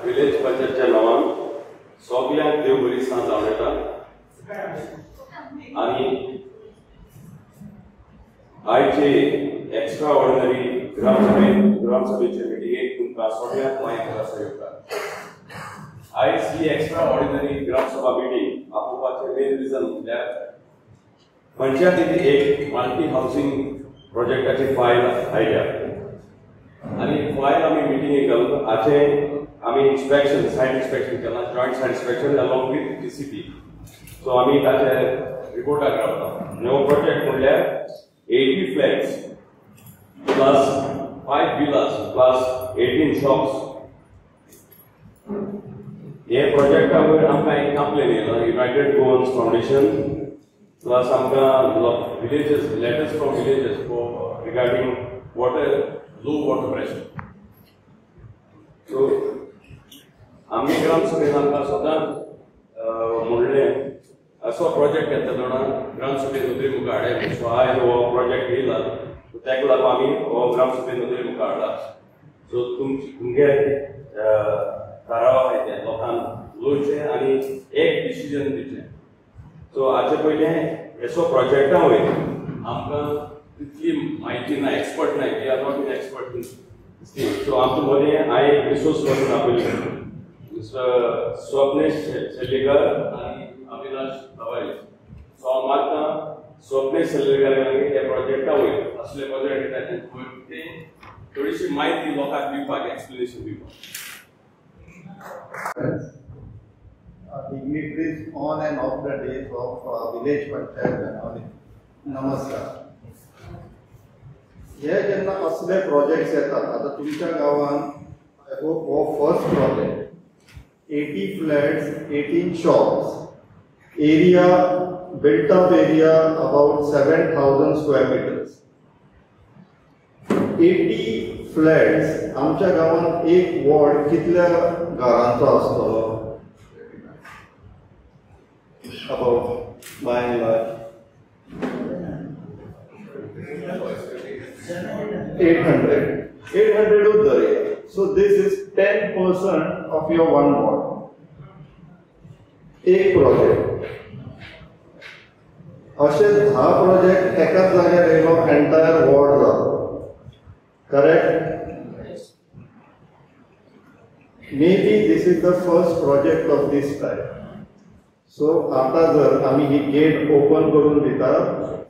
Village पंचायतच्या नावान सगळ्यांक देव बरी सांज जावन येता आनी आयचे एक्स्ट्रा ऑर्डिनरी ग्रामसभेचे मिटिंगेक तुमकां सगळ्यांक माहीत आसा येवकार. आयज ही एक्स्ट्रा ऑर्डिनरी ग्रामसभा मिटिंग आपोवपाचें मेन रिजन म्हटल्यार पंचायतीन एक मल्टी हावसिंग प्रोजेक्टाची फायल आयल्या आनी फायल आमी मिटिंगेक घालून हाचें आमी इन्स्पेक्शन सायट इन्स्पेक्शन केलां joint site inspection along with DCP. So आमी ताचे रिपोर्टाक रावता. नवो प्रोजेक्ट म्हणल्यार 80 flats plus 5 villas plus 18 shops. हे प्रोजेक्टा वयर आमकां एक कंप्लेन येयला युनायटेड गोवन्स फाउंडेशन प्लस आमकां villages letters from villages regarding water low water pressure. So आमी ग्रामसभेन आमकां सदांच म्हणलें असो प्रोजेक्ट येता जाणा ग्रामसभेन नदरे मुखार हाडया. सो आयज हो प्रोजेक्ट येयला ताका लागून आमी हो ग्रामसभेन नदरे मुखार हाडला. सो तुमगे थाराव आहाय ते लोकांक उलोवचें आनी एक डिसिजन दिवचें. सो हाचे पयलें असो प्रोजेक्टा वयर आमकां तितली म्हायती ना, एक्सपर्ट नाय. We are not in expert in steel. So आमचे मदें हांवें एक रिसोर्स पर्सन आपयलें स्वप्नेश सेल्लेकर आनी अविनाश दवाई. सो हांव मागतां स्वप्नेश सेल्लेकराक हे प्रोजेक्टा वयर असले प्रोजेक्ट येता ते थोडीशी म्हायती लोकांक दिवपाक एक्सप्लेनेशन दिवपाक. Dignitaries on and off the days of village panchayat. Namaskar. हे जेन्ना असले प्रोजेक्ट्स येतात आता तुमच्या गावान हो first project 80 flats 18 shops area built up area about 7,000 square meters. 80 flats आमच्या गावान एक वॉर्ड कितल्या घरांचो आसतलो? About by and large 800 would धरूया. So this is 10% of your one ward. एक प्रोजेक्ट अशे 10 प्रोजेक्ट एकाच जाग्यार येयलो एंटायर वॉर्ड जालो. Correct? Maybe this is the first project of this type. So आता जर आम्ही ही गेट ओपन करून दिता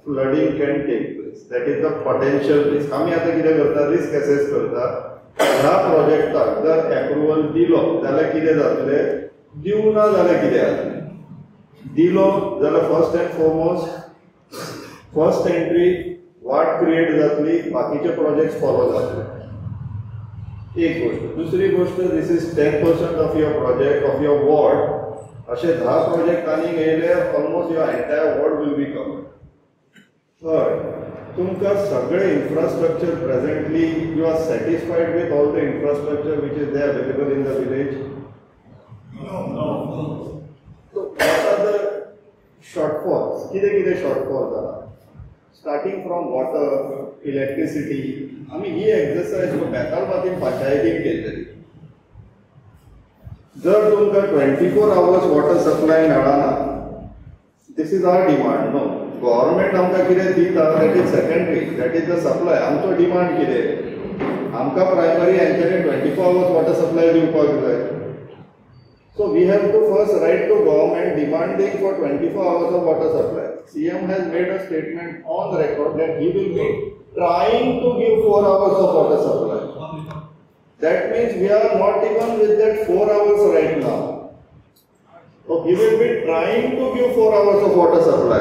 flooding can take place. That is the potential risk. आम्ही आता कितें करता रिस्क असेस करता. ह्या प्रोजेक्टाक जर अप्रुवल दिलो जाल्यार कितें जातलें, दिवना जाल्यार कितें जातलें. दिलो जाल्यार first and foremost first entry वाट क्रिएट जातली, बाकीचे प्रोजेक्ट फॉलो जातले. एक गोष्ट. दुसरी गोष्ट this is 10% of your project of your ward. अशे 10 प्रोजेक्ट आनी येयले almost your entire ward will be covered. Third, तुमकां सगळे infrastructure presently you are satisfied with all the infrastructure which is there available in the village? No. So what are the shortfalls? कितें कितें shortfall जाला? Starting from water, electricity. आमी ही exercise बेतालबातीन पंचायतीन केल्ली. जर तुमकां 24 hours वॉटर सप्लाय मेळना, this is our demand. No, government आमकां कितें दिता that is secondary, that is the supply. आमचो डिमांड कितें? आमकां प्रायमरी हेंच्यांनी 24 hours वॉटर सप्लाय दिवपाक जाय. So we have to first write to government demanding for 24 hours of water supply. CM has made a statement on record that he will be trying to give 4 hours of water supply. That means we are not even with that 4 hours right now. So he will be trying to give 4 hours of water supply.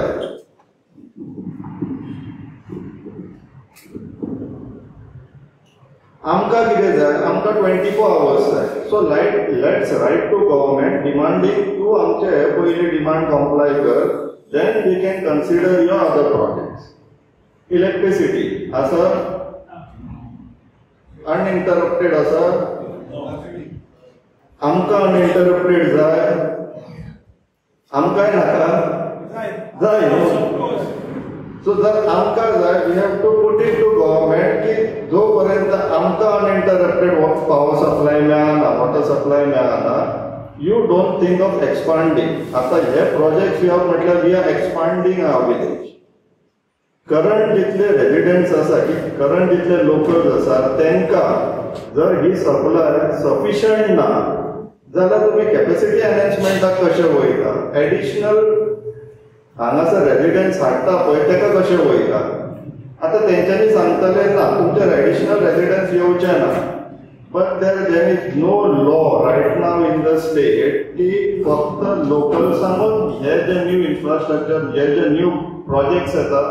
आमकां कितें जाय? आमकां 24 hours जाय. So let's write to government demanding तूं आमचे पयली demand comply कर, then we can consider your other projects. Electricity आसा? Uninterrupted आसा? आमकां uninterrupted जाय? आमकांय नाका? जाय न्हू. सो जर आमकां जाय we have to put it to government की जो पर्यंत आमकां अनइंटरप्टेड पॉवर सप्लाय मेळना वॉटर सप्लाय मेळना you don't think of expanding. आता हे प्रोजेक्ट वी हॅव म्हटल्यार we are expanding our village. Current जितले रेजिडेंट्स आसा की करंट जितले लोकल्स आसा तांकां जर ही सप्लाय सफिशियंट ना जाल्यार तुमी कॅपॅसिटी एनहान्समेंटाक कशें वयता. एडिशनल हांगासर रेजिडेंट्स हाडटा पळय ताका कशें वयता. आतां तेंच्यांनी सांगतले ना तुमचे एडिशनल रेजिडेंट्स येवचे ना. But there is no law right now in the state की फक्त लोकल्सांकूच हे जे न्यू इन्फ्रास्ट्रक्चर हे जे न्यू प्रोजेक्ट्स येता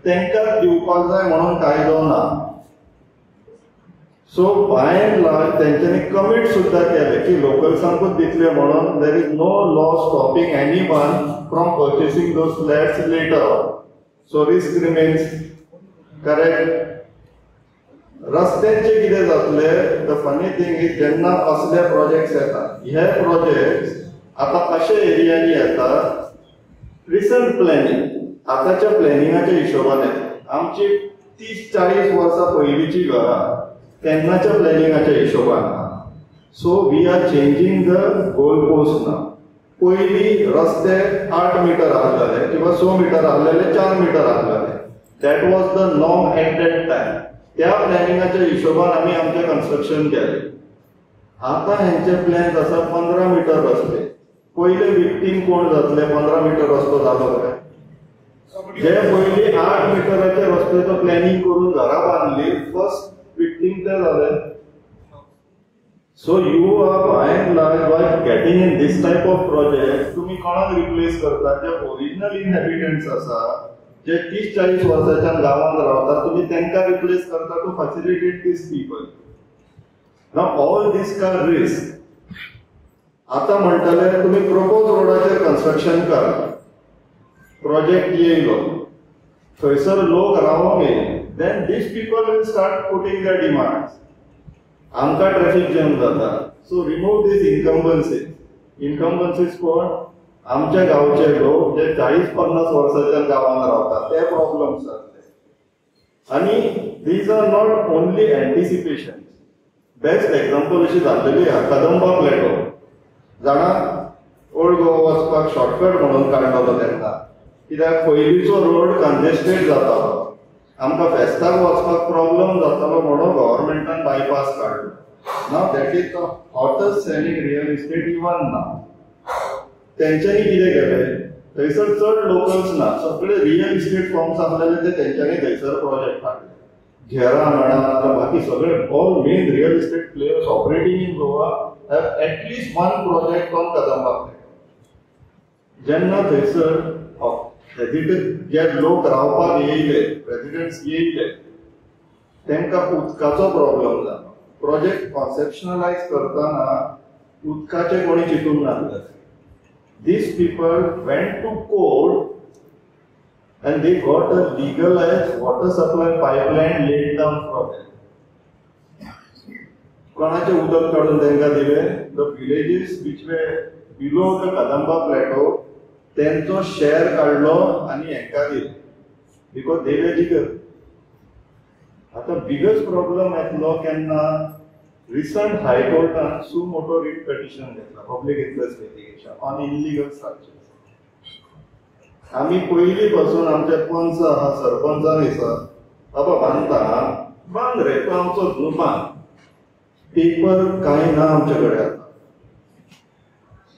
तांकां दिवपाक जाय म्हणून कायदो ना. सो बाय एंड लार्ज तेंच्यांनी कमीट सुद्दां केले की लोकल्सांकूच दितले म्हणून. There is no law stopping anyone from purchasing those flats later on. So risk remains. Correct. रस्त्यांचे कितें जातले द फनी थिंग इज जेन्ना असले प्रोजेक्ट्स येता हे प्रोजेक्ट्स आतां अशे एरियांनी येता रिसंट प्लॅनिंग आतांच्या प्लॅनिंगाच्या हिशोबान येता. आमची 30-40 वर्सां पयलींची घरां तेन्नाच्या प्लॅनिंगाच्या हिशोबान आहा. So we are changing the goal post now. पयलीं रस्ते 8 मीटर आहलेले किंवा 6 मीटर आहलेले 4 मीटर आहलेले. That was the norm at that time. त्या प्लॅनिंगाच्या हिशोबान आमी आमचें कन्स्ट्रक्शन केलें. आतां हेंचे प्लॅन्स आसा 15 मीटर रस्ते. पयले विकतींग कोण जातले 15 मीटर रस्तो जालो काय. जे पयलीं 8 मिटराचे रस्त्याचो प्लॅनिंग करून घरां बांदली फर्स्ट विकतींग ते जाले. So you are by and large by getting in this type of project तुमी कोणाक रिप्लेस करतात जे ओरिजिनल इनहॅबिटंट्स आसा जे 30-40 वर्सांच्यान गांवांत रावतात तुमी तांकां रिप्लेस करता to facilitate these people. Now all these car risk. आतां म्हणटले तुमी प्रपोज रोडाचेर कन्स्ट्रक्शन करा. प्रोजेक्ट येयलो थंयसर लोक रावंक येयले. Then these people will start putting their demands. आमकां ट्रॅफिक जॅम जाता. सो रिमूव दीस इन्कम्बन्सीज. इन्कम्बन्सीज कोण आमच्या गांवचे लोक जे 40-50 वर्सांच्या गांवांत रावतात ते प्रॉब्लेम्स जातले. आनी these are not only anticipation. Best example अशी जाल्लेली आहा कदंबा प्लॅटो. जाणा ओल्ड गोवा वचपाक शॉर्टकट म्हणून काडलेलो तेन्ना कित्याक पयलींचो रोड कंजेस्टेड जातालो. आमकां फेस्ताक वचपाक प्रॉब्लम जातालो म्हणून गव्हर्मेंटान बायपास काडलो. Now that is the hottest selling real estate even now. तेंच्यांनी कितें केलें थंयसर चड लोकल्स ना सगळे रियल इस्टेट फर्म्स आसलेले ते तेंच्यांनी थंयसर प्रोजेक्ट हाडले. घेरा म्हणा बाकी सगळे all main real estate players operating in Goa have at least one project on Kadamba plateau. जेन्ना थंयसर जे लोक रावपाक येयले रेजिडेंट्स येयले तांकां उदकाचो प्रॉब्लेम जालो. प्रोजेक्ट कॉन्सेप्शनलायज करतना उदकाचे कोणी चिंतूंक नासले. These people went to court and they got a legalized water supply pipeline laid down for them. कोणाचे उदक काढून तांकां दिले. The villages which were below the Kadamba plateau तेंचो शेअर काढलो आनी हेंकां दिले बिकॉज दे वर लिगल. आतां बिगस्ट प्रॉब्लेम येतलो केन्ना रिसंट हायकोर्टान सू मोटो रिट पिटिशन घेतला public interest litigation on illegal structures. आमी पयलीं पासून आमचे पंच आहा सरपंचान दिसा बाबा बांदता बांद रे तो आमचो न्हू बांद. पेपर कांय ना आमचे कडेन आतां.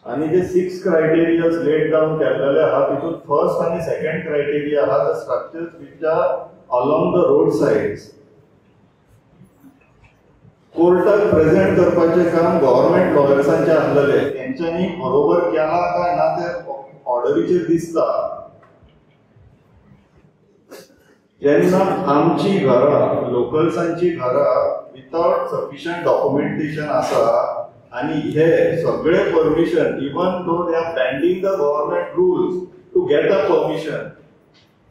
आनी जे 6 क्रायटेरियाज लेड डावन केल्लेले आहा तितून फर्स्ट आनी सेकंड क्रायटेरिया आहा the structures which are along the road sides. कोर्टाक प्रेझेंट करपाचें काम गव्हर्मेंट लॉयर्सांचे आसलेले तेंच्यांनी बरोबर केला काय ना ते ऑर्डरीचेर दिसता. जेन्ना आमची घरां लोकल्सांची घरां विथआउट सफिशियंट डॉक्युमेंटेशन आसा आनी हे सगळे permission even though they are pending the government rules to get a permission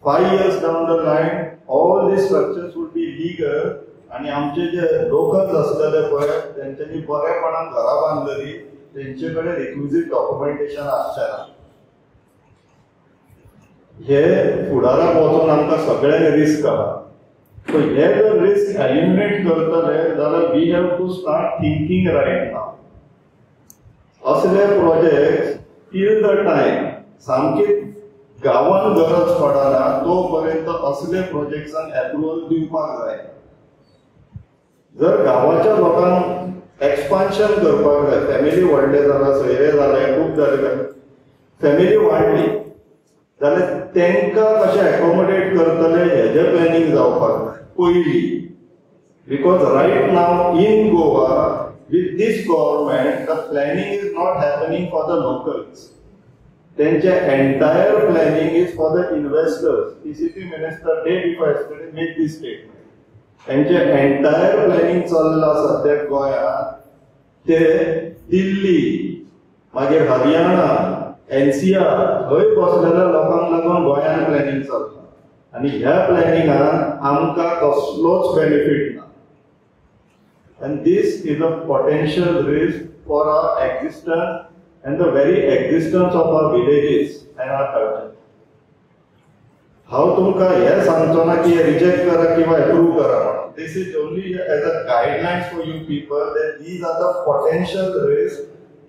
5 years down the line all these structures would be legal. आनी आमचे जे लोकल्स आसलेले पळय तेंच्यांनी बरेपणान घरां बांदलेली तेंचे कडेन रिक्विजीट डॉक्युमेंटेशन आसचें ना. हे फुडाराक वचून आमकां सगळ्यांक रिस्क आहा. सो हे जर रिस्क एलिमिनेट करतले जाल्यार we have to start thinking right now. असले प्रोजेक्ट टील द टायम सामके गांवांत गरज पडना तो पर्यंत असले प्रोजेक्ट्सांक अप्रुवल दिवपाक जाय. जर गांवाच्या लोकांक एक्सपान्शन करपाक जाय, फॅमिली व्हडले जाला, सोयरे जाले, खूब जाले, फॅमिली वाडली जाल्यार तांकां कशें एकोमोडेट करतले हेजें प्लॅनिंग जावपाक जाय पयलीं. Because riot now in Goa with this government the planning is not happening for the locals. Their entire planning is for the investors. PCP minister day before yesterday made this statement. Their entire planning चल्ला सध्या गोंयांत ते दिल्ली मागीर Haryana NCR थंय बसलेल्या लोकांक लागून गोंयांत प्लॅनिंग चल्ला आनी ह्या प्लॅनिंगान आमकां कसलोच बेनिफीट ना. And this is a potential risk for our existence and the very existence of our villages and our culture. हांव तुमकां हें सांगचो ना की रिजेक्ट करा किंवा अप्रूव करा म्हणून. This is only as a guidelines for you people that these are the potential risks.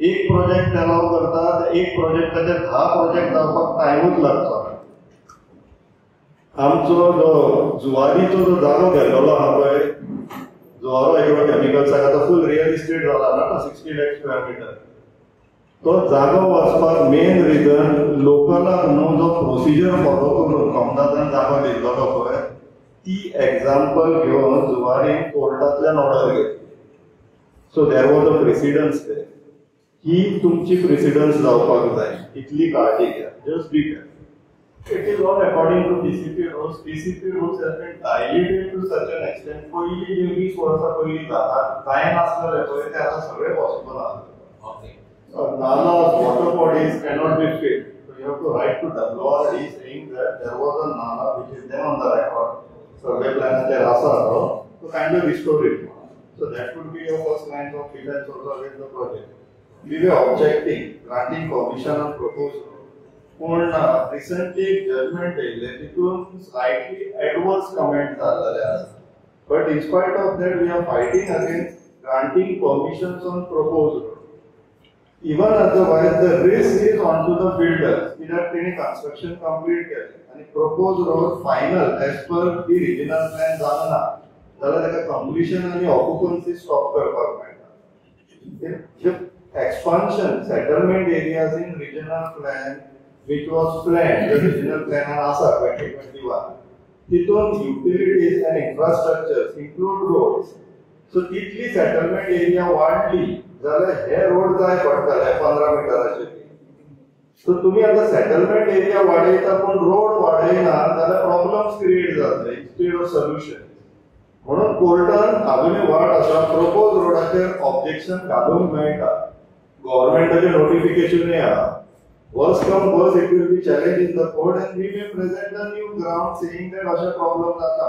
एक प्रोजेक्ट अलाव करता एक प्रोजेक्टाचे 10 प्रोजेक्ट जावपाक टायमूच लागचो. आमचो जो जुवारीचो जो जागो गेल्लो आहा पळय जुवारो एग्रोकेमिकल्साक आतां फूल रियल इस्टेट जाला ना 60 लाख स्क्वेअर मीटर. तो जागो वचपाक मेन रिजन लोकलाक न्हू जो प्रोसिजर फॉलो करून कमदादान जागो दिल्लो पळय ती एग्जाम्पल घेवन जुवारीन कोर्टांतल्यान ऑर्डर घेतली. सो देर वॉज अ प्रेसिडन्स देर. ही तुमची प्रेसिडन्स जावपाक जाय इतली काळजी घ्या. Just be careful. It is all according to PCP rules. PCP rules have been diluted to such an extent. पहिली जी 20 वर्षा पहिली काय नासलेले पळय ते आता सगळे पॉसिबल आहा. Nalas, water bodies cannot be filled. So you have to write to WRD saying that there was a Nala which is then on the record. Survey plan there asa to kind of restore it. So that would be your first line of defense also against the project. We were objecting, granting permission on proposal. पण recently judgement येयले तितून slightly adverse comment जाल्ले आसा. But in spite of that we are fighting against granting permissions on propose road. Even otherwise the risk is on to the builders कित्याक तेणी construction complete केलें आनी propose road final as per दी regional plan जावना जाल्यार ताका completion आनी occupancy stop करपाक मेळटा. Expansion settlement areas in regional plan which was planned, the regional plan ASA 2021. Titon utilities and infrastructures include roads. So तितली settlement area वाढली जाल्यार हे road जाय पडटले 15 मिटराचे. सो तुम्ही आता सेटलमेंट एरिया वाडयता पण रोड वाडयना जाल्यार प्रॉब्लेम्स क्रिएट जातले इंस्टेड ऑफ सोल्युशन. म्हणून कोर्टान अजूनय वाट आसा प्रपोज रोडाचेर ऑब्जेक्शन घालूंक मेळटा. गव्हर्नमेंटाचे नोटिफिकेशनय आहा. Worst come worst, it will be challenged in the court and we may present a new ground saying that asha problem jata.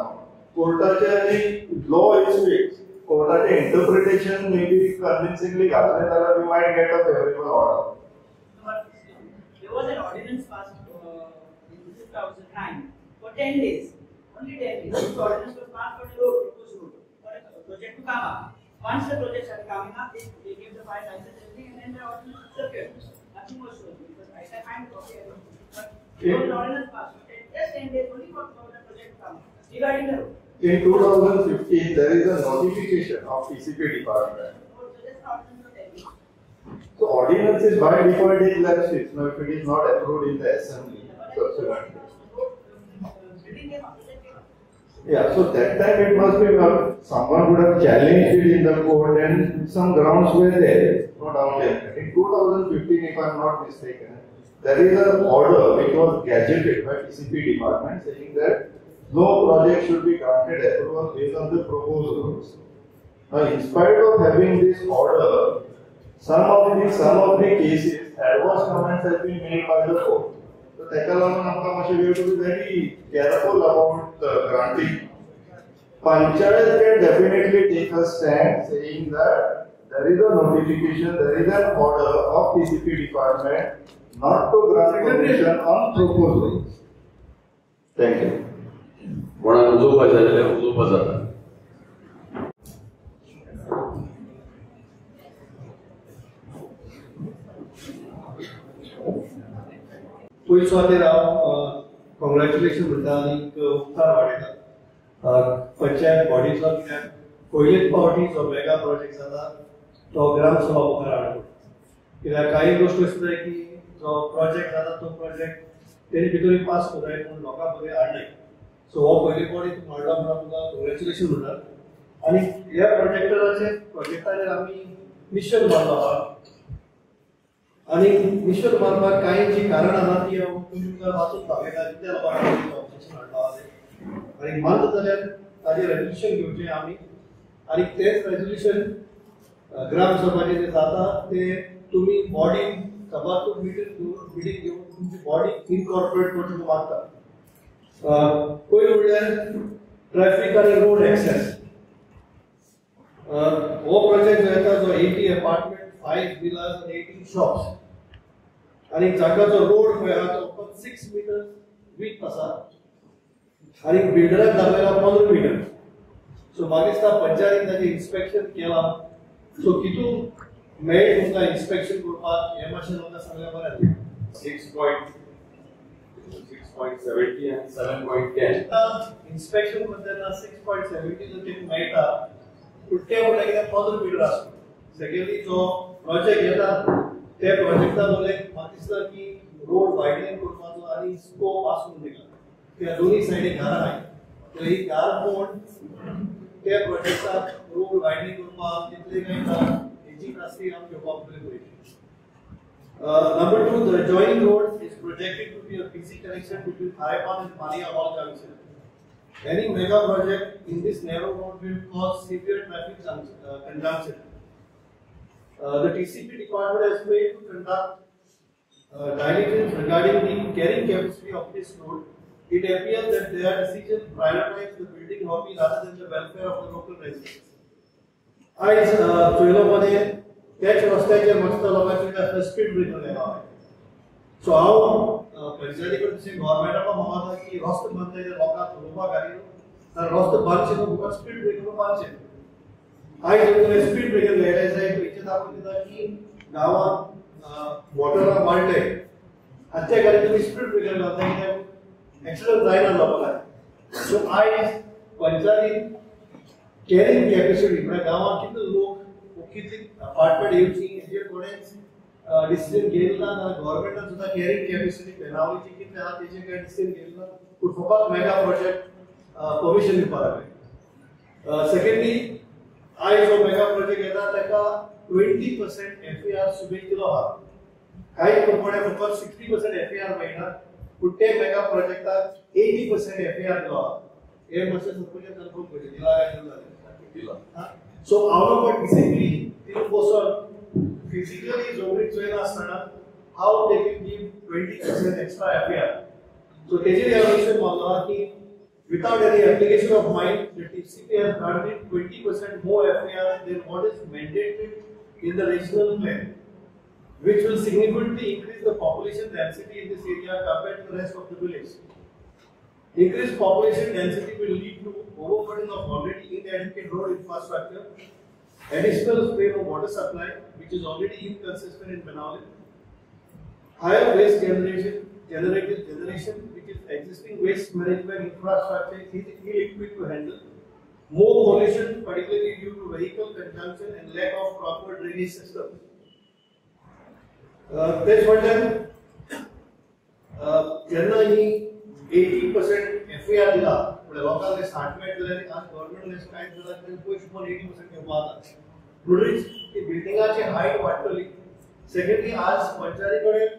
Courtache ani law is fixed. Courtache interpretation may be convincingly gathre that we might get a favorable order. But there was an ordinance passed in 2009 for 10 days. Only 10 days. The ordinance was passed for the road, proposed road, for a project to come up. Once the project started coming up, they gave the fire license and then the ordinance disappeared. Nothing was shown. I find copy but there was an ordinance passed. Just 10 days only for the project to come regarding the road. In 2015, there is a notification of PCP department. So ordinance is by default is less fixed. Now, if it is not approved in the assembly, subsequently. Yeah, so that time it must be someone would have challenged it in the court and some grounds were there. No doubt there. In 2015, if I am not mistaken, there is an order which was gazetted by PCP department saying that no project should be granted approval based on the proposed rules. Now, in spite of having this order, some of the cases, adverse comments have been made by the court. So, we have to be very careful about granting. Panchayat can definitely take a stand saying that there is a notification, there is an order of PCP department not to grant permission on proposals. Thank you. कोणाक उलोवपाक जाय जाल्यार उलोवपाक जाता. पयलीं सुवातेर हांव congratulation म्हणटा आनीक उपकार वाडयता पंचायत बॉडीचो, कित्याक पयलेच फावटी जो मेगा प्रोजेक्ट जाता तो ग्रामसभा मुखार हाडलो. कित्याक काही गोश्टी अशें जाय की जो प्रोजेक्ट जाता तो प्रोजेक्ट तेणी भितरूय पास कोताय पूण लोकां बरें हाडनाय. सो हो पयली फावटी तूं हाडलो म्हणून तुका कॉंग्रॅच्युलेशन म्हणटा. आनी ह्या प्रोजेक्टाचेर आमी मिशन मारलो आहा आनी मिशन मारपाक कांय जी कारणां आसात ती हांव तुमकां वाचून दाखयता कित्याक लागून ऑब्जेक्शन हाडलो आहा तें. आनी मानता जाल्यार ताजेर रेजोल्युशन घेवचें आमी आनी तेच रेजोल्युशन ग्रामसभाचेर जें जाता तें तुमी बॉडी सभात्मक मिटींग घेवन तुमची बॉडी इनकॉर्पोरेट करचें मागता. पयलीं म्हणल्यार ट्रॅफिक आनी रोड एक्सेस. हो प्रोजेक्ट जो येता जो 80 अपार्टमेंट, 5 villas and 18 shops. आणि जाका जो रोड पळय आहा तो फक्त 6 meters width आसा आणि बिल्डराक दाखयला 15 meters. सो म्हाका दिसता पंचायतीन ताजें इन्स्पेक्शन केलां. सो कितून मेळ्ळें तुमकां इन्स्पेक्शन करपाक हें मातशें म्हाका सांगल्यार बरें जातलें. 6.70 and 7.10. इन्स्पेक्शन करतना 6.70 जो तेका मेळटा पूण ते म्हणटा कितें 15 meter आसता. सेकंडली जो प्रोजेक्ट येता त्या प्रोजेक्टान म्हाका दिसता की रोड वायडनिंग करपाचो आनी स्कोप आसूंक दिला. त्या दोनी सायडीक घरां आहाय. सो ही घर कोण त्या प्रोजेक्टाक रोड वायडनिंग करपाक तितले कांय ना हेची कास्ती आमी घेवपाक बरें. Number 2, the adjoining road is projected to be a PC connection between Thaipan and Pania Hall Junction. Any mega project in this narrow road will cause severe traffic congestion. The TCP department has failed to conduct diligence regarding the carrying capacity of this road. It appears that their decision prioritizes the building hobby rather than the welfare of the local residents. आज चोयलोमध्ये त्याच रस्त्याचेर मस्त लोकांचे speed breaker लायला. सो हांव पंचायती कडेन तशें गव्हर्मेंटाक मागता की रस्तो बांदता लोकांक चलोवपाक घाली जाल्यार रस्तो बांदचे न्हू तुका स्पीड ब्रेकर बांदचे. आयज तुवें स्पीड ब्रेकर लायले जाय हेचें दाखोवन दिता की गांवांत मोटरां वाडले हाच्या खातीर तुमी स्पीड ब्रेकर घालता कित्याक एक्सिडंट जायना लोकांक. सो आयज पंचायतीन कॅरींग कॅपेसिटी म्हळ्यार गांवांत कितले लोक कितली अपार्टमेंट येवची हेजेर कोणेच डिसिजन घेयला ना. गव्हर्मेंटान सुद्दां कॅरींग कॅपेसिटी बेनावलीची कितले आहा तेजेर कांय डिसिजन घेयला ना. पूण फकत मेगा प्रोजेक्ट परमिशन दिवपाक लागले. सेकंडली आयज जो मेगा प्रोजेक्ट येता ताका 20% FAR सुबेज दिलो आहा. कांय कंपन्या फकत 60% FAR मेळटा पूण ते मेगा प्रोजेक्टाक 80% FAR दिलो आहा. हे मातशें सरपंचान कन्फर्म करचें दिला काय दिला. सो हांव नंबर डिसिप्ली तितून बसून फिजिकली जोगरी चोयना आसतना how they can give 20% extra FAR. So तेजेर एवल्युशन मारलो आहा की without any application of mine, the TCP has granted 20% more FAR than what is mandated in the regional plan, which will significantly increase the population density in this area compared to the rest of the village. Increased population density will lead to overburden of already inadequate road infrastructure, additional strain on water supply, which is already inconsistent in Manali, higher waste generation, which is existing waste management infrastructure is ill-equipped to handle, more pollution, particularly due to vehicle consumption and lack of proper drainage system. That's what then. Jenna he 80% FAR दिला म्हणजे लोकांना स्टार्टमेंट जाल्यार आज गव्हर्नमेंटने काय केला तर पयशे पण 80% घेवपाक जाता. म्हणून ती बिल्डिंगाची हायट वाडटली. सेकंडली आज पंचायती कडेन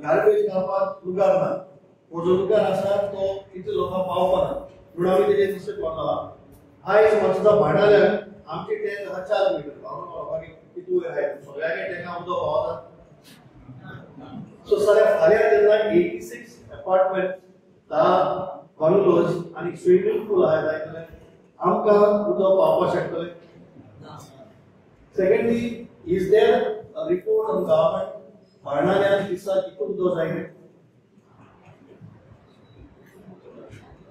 गार्बेज घालपाक लुगार ना. हो जो लुगार आसा तो इतले लोकांक पावपाक ना म्हणून आमी तेजेर डिसिजन मारलो आहा. आयज मातसो भाडाल्यार आमची टँक आसा 4 मीटर बाकी कितू वयर आहाय सगळ्याक टँका उदक पावता. सो सगळ्या फाल्यां जेन्ना 86 अपार्टमेंट बंगलोज आणि स्विमिंग पूल आहाय जाल्यार आमकां उदक पावपाक शकतलें. Secondly is there a report on government बाणाल्यान दिसा कितू उदक जाय तें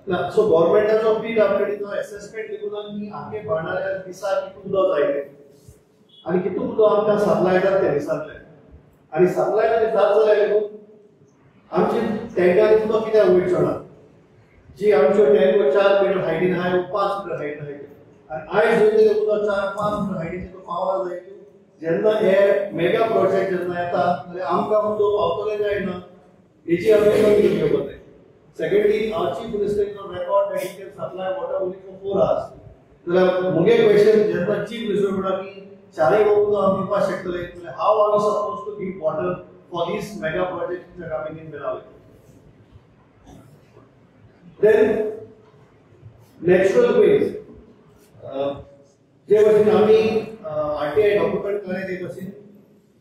सो गव्हर्नमेंटाचो PWDचो असेसमेंट देखून की आमगे भरणाऱ्या दिसा कितून उदक जायते आणि कितून उदक आमकां सप्लाय जाता ते दिसांतले आणि सप्लाय जाता जाल्यार देखून आमची टँकांनी उदक कित्याक वयचो ना जी आमच्यो टँको 4 मीटर हायटीन आहाय 5 मीटर हायटीन आहाय आणि आयज जर उदक 4-5 मीटर हायटीन पावला जाय जेन्ना हे मेगा प्रोजेक्ट जेन्ना येता जाल्यार आमकां उदक पावतले काय ना हेची आमी नोंद घेवची पडटली. Secondly, our chief minister is on record that he can supply water only for 4 hours. So, मुगे question जेन्ना chief minister म्हणा की चारय वस्तू आमी दिवपाक शकतले how are we supposed to give water for these mega projects which are coming in Benali? Then natural ways. जे भशेन आमी RTI डॉक्युमेंट करे ते भशेन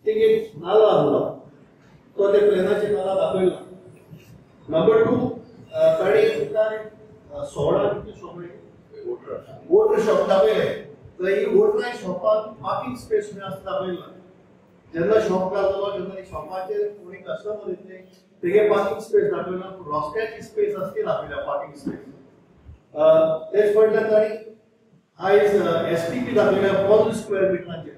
थिंग एक नाला आसलो तो ते प्लेनाचे नाला दाखयला. नंबर 2 ताणी उतारे 16 वोटर शॉप दाखयले तर ही वोटर शॉपान पार्किंग स्पेस म्हणून आसता दाखयला. जेन्ना शॉप घालतलो जेन्ना शॉपाचेर कोणी कस्टमर येतले तेगे पार्किंग स्पेस दाखयला रस्त्याची स्पेस आसती दाखयला पार्किंग स्पेस. तेच म्हटल्यार ताणी आयज STP दाखयल्या 4 स्क्वेअर मिटरांचेर.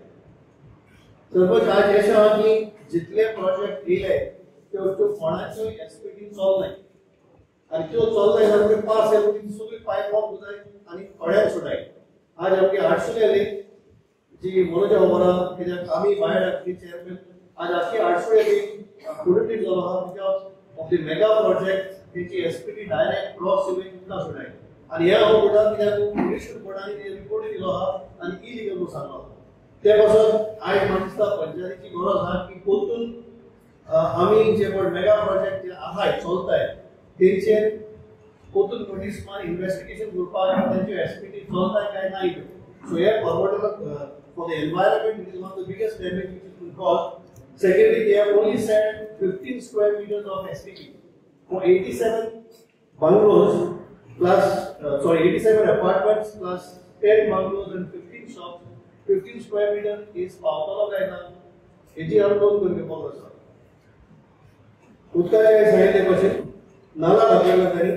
सपोज आज अशें आहा की जितले प्रोजेक्ट येयले त्यो कोणाच्यो SPT चलनाय आणि त्यो चलनाय जाल्यार पास येवची सगळी पायप ऑफ जाय आणि थोड्याक सुटाय. आज आमगे 800 येयले जी मनोज होरा कित्याक आमी भायर चेअरमॅन आज आखी 800 येयली कुडीट जालो आहा because of the mega project Techi SPT direct cross sewage उदका सुटाय आणि ह्या बोर्डान कित्याक इंग्लिश बोर्डांनी रिपोर्ट दिलो आहा आणि इलिगल म्हणून सांगलो आहा. ते पासून आयज म्हाका दिसता पंचायतीची गरज आहा की पोतून आमी जे मेगा प्रोजेक्ट जे आहाय चलताय तेचेर पोतून नोटीस मार इन्व्हेस्टिगेशन करपाक तेंचे SPT चलताय काय नाही. सो हे forward for the environment it is one of the biggest damage which it will cause. Secondly, they have only said 15 square meters of STP for 87 bungalows plus 87 apartments plus 10 bungalows and 15 shops. 15 square meter is पावतलो काय ना हेची आमी नोंद करपाक आसा. उदकाचे सांगितले कशें नाला दाखयला ताणी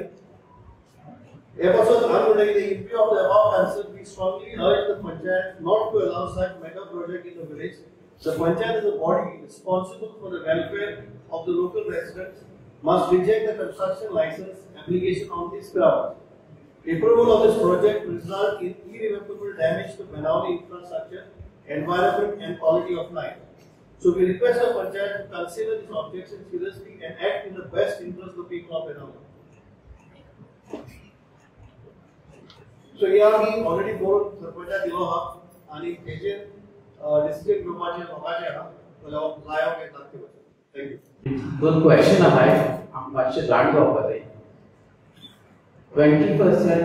हे पासून आमी म्हणटा की in view of the above concept we strongly urge the panchayat not to allow such mega project in the village. The panchayat is a body responsible for the welfare of the local residents must reject the construction license application on this ground. Approval of this project will result in irreversible damage to Benali infrastructure, environment and quality of life. So we request the panchayat to consider this objection seriously and act in the best interest of the people of Benali. So here we already board सरपंचा दिलो हा आणि तेचे district ग्रुपाचे लोकांचे हा live घेतात ते. Thank you. दोन question आहाय मातशे जाण जावपाक जाय. 20%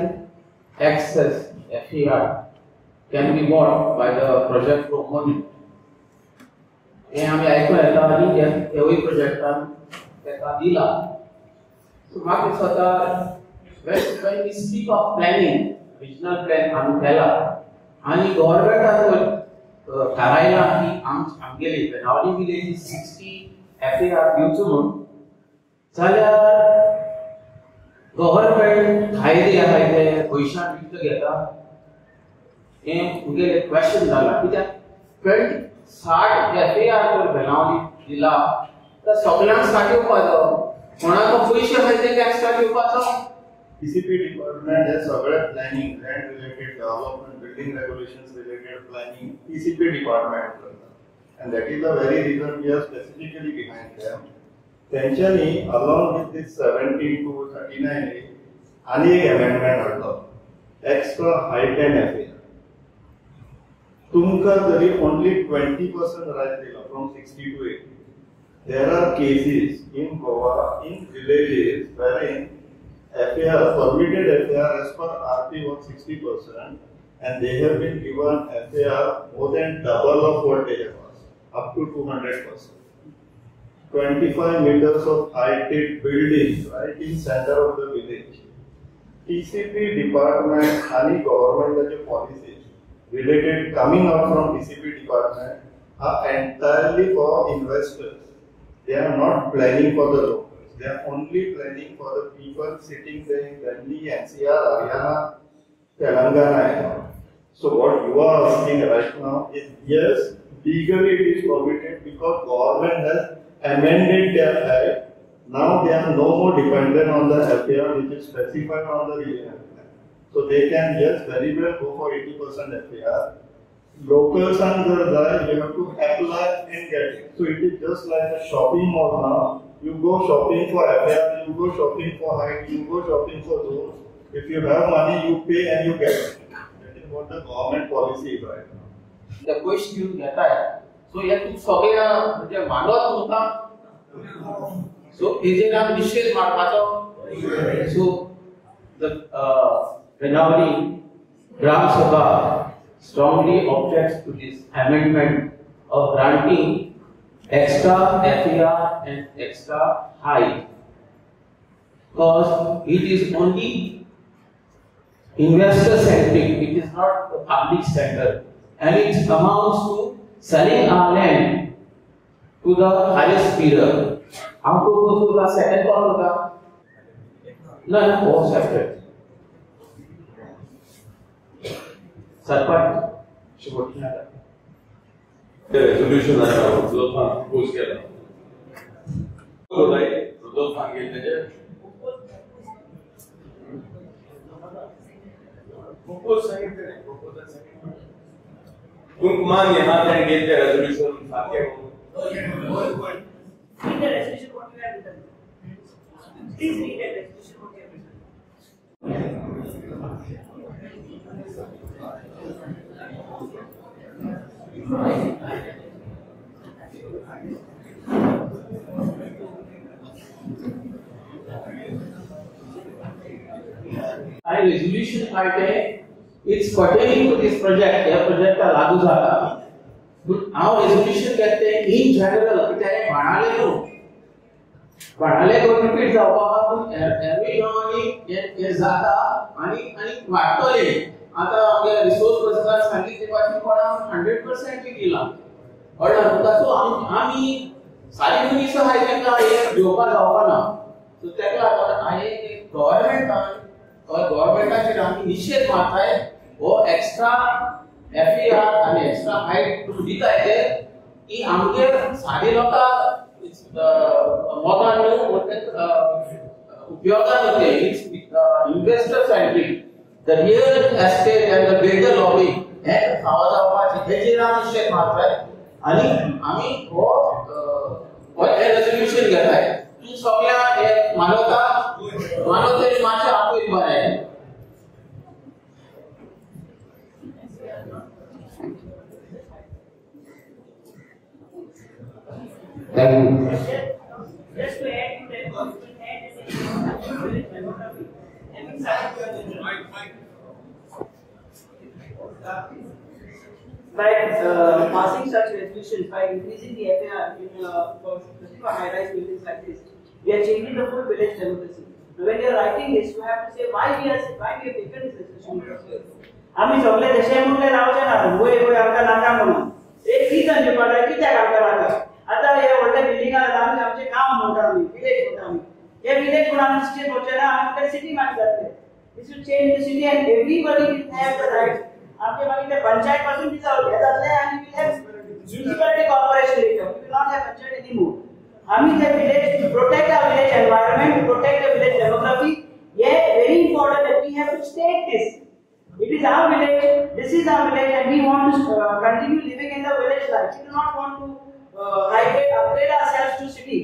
excess FER can be bought by the project proponent. हे आमी आयकूं येता आनी ह्योय प्रोजेक्टान तेका दिला. सो म्हाका दिसता when we speak of planning regional plan आमी केला आणि गव्हर्नमेंटान थारायला की आमगेले बेनावली विलेज 60 FER दिवचो म्हणून जाल्यार गव्हर्नमेंट कायदे आहाय ते पयशां विकत घेता. हे मुगेले क्वेश्चन जाला कित्याक 60 FER जर बेनावली दिला तर सगळ्यांक स्टार्ट येवपाक जाय. कोणाक पयशे आहाय ते टॅक्स स्टार्ट येवपाक जाय. DCP department has सगळे planning, land related development, building regulations related planning, DCP department करता. And that is the very reason we are specifically behind them. त्यांच्यानी along with this 17 to 39A आणि एक amendment हाडलो extra height and FER. तुमका जरी only 20% rise दिला from 60 to 80. There are cases in Goa in villages wherein FER, permitted FER as per RP 160% and they have been given FER more than double of what they have asked, up to 200%. 25 meters of heighted buildings right in center of the village. TCP department and government policies related coming out from TCP department are entirely for investors. They are not planning for the locals. They are only planning for the people sitting there in Delhi, NCR, Haryana, Telangana and all. So what you are asking right now is, yes, legally it is permitted because government has amended their act. Now they are no more dependent on the FAR which is specified on the regional plan. So they can just very well go for 80% FAR. Local sands you have to apply and get it. So it is just like a shopping mall now. You go shopping for FAR, you go shopping for height, you go shopping for zones. If you have money, you pay and you get it. That is what the government policy is right now. The question घेता है. So या तू सगळ्या म्हणजे मानवत नव्हता. So तेजे नाम निषेध मारपाचो. So the Benawali Gram Sabha strongly objects to this amendment of granting extra FAR and extra height, because it is only investor centric, it is not the public sector, and it amounts to selling our land to the highest bidder. How to go to the second one? No, all separate. Sarpat, The resolution that Rudolf proposed केला. So right, Rudolf सांगितले जे propose सांगितले नाही, proposal सांगितले. तुम मान यहाँ तक घेतले resolution सारखे. Read the resolution what you have written. Please read the resolution what you have written. आणि resolution काढले, it's pertaining to this project. या project का लागू झाला. But our resolution कहते हैं in general किती म्हणाले तो. म्हणाले तो repeat जावपाक every normally हे जाता आणि वाटतले. आता आमच्या रिसोर्स पर्सनल सांगितले पासून कोणा 100% दिला. ऑर्डर तसो आम्ही सारी मनीस हाय त्यांना हे घेवपा जावपाना. सो त्याका आता आहे गव्हर्नमेंटाचे आम्ही निषेध मारताय वो एक्स्ट्रा FAR आणि एक्स्ट्रा हाईट दिता येते की आमगे सारे लोक मोगान उपयोगान होते. It's investor centric. The real estate and the builder lobby हे खावाजावपाचे हेजेर आमी निषेध मारताय आणि आम्ही वो रेझोल्यूशन घेताय. तू सगळ्या हे मानवतेची मागच्या हातून बरं आहे. Thank you. Just to add to that, you can add as a village demography. And inside by passing such resolutions, by increasing the FAR especially for high-rise buildings like this, we are changing the full village democracy. When you are writing this, you have to say why we have taken this resolution. आम्ही सगळे देशे म्हणले रावचे ना, गोय आमका नाका म्हणून. एक रिजन जे पडला कित्याक आमका नाका. आता हे व्हडले बिल्डिंगा आमी आमचे गांव म्हणटा आमी, विलेज म्हणटा आमी. हे विलेज म्हणून आमी स्टेट होचे ना, आमी ते सिटी मान जातले. This will change the city and everybody will have the right. आपके बाकी ते पंचायत पासून दिसा होते जातले आणि municipality corporation later. We will not have panchayat anymore. आम्ही ते village protect our village environment, protect the village demography. Yeah, very important that we have to state this. It is our village. This is our village, and we want to continue living in the village life. We do not want to upgrade ourselves to city.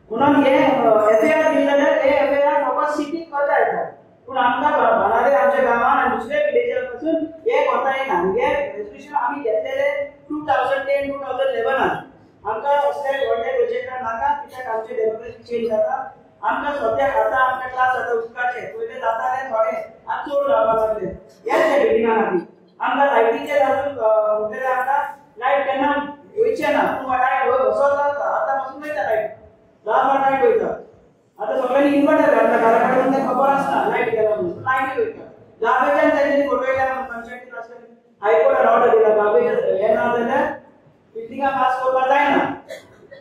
म्हणून हे FAR दिलेले हे FAR फक्त city करता येतात. पण आमका बनाले आमच्या गावात आणि दुसऱ्या विलेजापासून एक होता येना. हे रेझोल्यूशन आम्ही घेतलेले 2010-2011 आमका असले व्हडले प्रोजेक्ट नाका कित्याक आमचे डेमोक्रेसी चेंज जाता. आमका सद्याक आता आमका क्लास आता उदकाचे पहिले जाताले थोडे आज चोर जावपाक लागले. हेच बिल्डिंगा खातीर आमका लायटीचे जावन म्हणटले आमका लायट केन्ना वयचे ना. तूं वाटाय बसत आता पासून वयता लायट 10 वाटाय वयता. आता सगळ्यांनी इन्व्हर्टर घातला घराकडे ते खबर असना लाईट गेला म्हणून लाईट वयता. गार्बेजान त्यांनी फोटो केला पंचायतीन असले हायकोर्टान ऑर्डर दिला गार्बेज हे ना जाल्यार बिल्डिंगा पास करपाक जायना.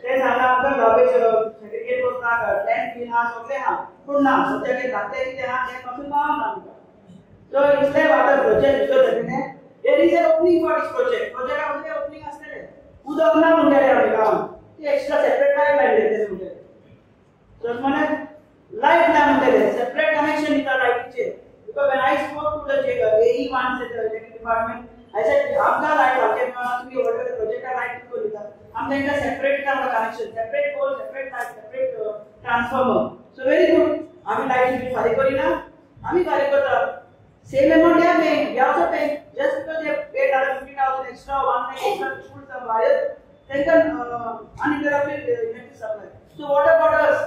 ते सांगला आमकां गार्बेज सेग्रीगेट करता टॅंक बीन हा सगळे हा पूण ना सद्याक धाकटे कितें हा तें पासून गावना आमकां सो इतले वाटर प्रोजेक्ट भितर जातले there is an opening for this प्रोजेक्टामध्ये ओपनिंग आसतलें उदक ना म्हणटाले आमी गांवांत ते एक्स्ट्रा सेपरेट पायप लायन दितले म्हणटाले सो म्हणे लायट ना म्हणटाले सेपरेट कनेक्शन दिता लायटीचे because when I spoke to the AE once at the electric department I said आपका लाइट आके तुम्ही वॉटर प्रोजेक्ट लाइट को दिता हम त्यांना सेपरेट करता connection separate pole separate light separate transformer so very good आम्ही लाइट बिल फारीक करिना आम्ही फारीक करता same amount you're paying you're also paying just because they paid 50,000 extra 1 lakh extra to put some wire they can uninterrupted electric supply so what about us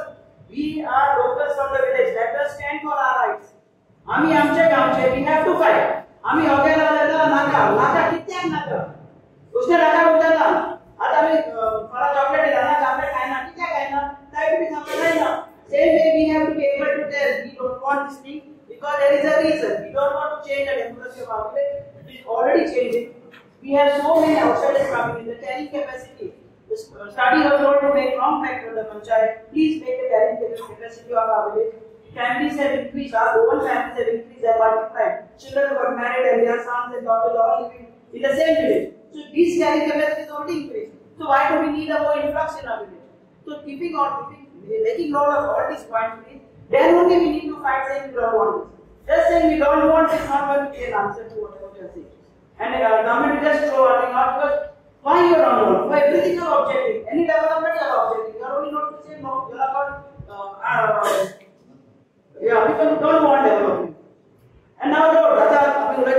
we are locals from the village let us stand for our rights आम्ही आमच्या गावचे we have to fight आम्ही होगे लावलेला नाका कित्याक नाका उष्ण रागा बोलताना आता आम्ही फळा चॉकलेट दिला चॉकलेट खायना कित्याक खायना डायबिटीज आमकां जायना same way we have to be able to tell we don't want this thing because there is a reason we don't want to change the demography of our village it is already changing we have so many outsiders coming in the carrying capacity the study was told to make wrong back from the panchayat please make the carrying capacity of our village families have increased, our own families have increased, they are multiplied. Children have got married and their sons and daughters all living in the same village. So this carrying capacity is already increased. So why do we need a more influx in our village? So making note of all these points, then only we need to fight saying we don't want this. Just saying we don't want is not going to be an answer to whatever you are saying. And government will just throw one thing out because why you don't want? For everything you are objecting. Any development you are objecting. You are only not to say no. You are not yeah, people don't want development. And now road, we made a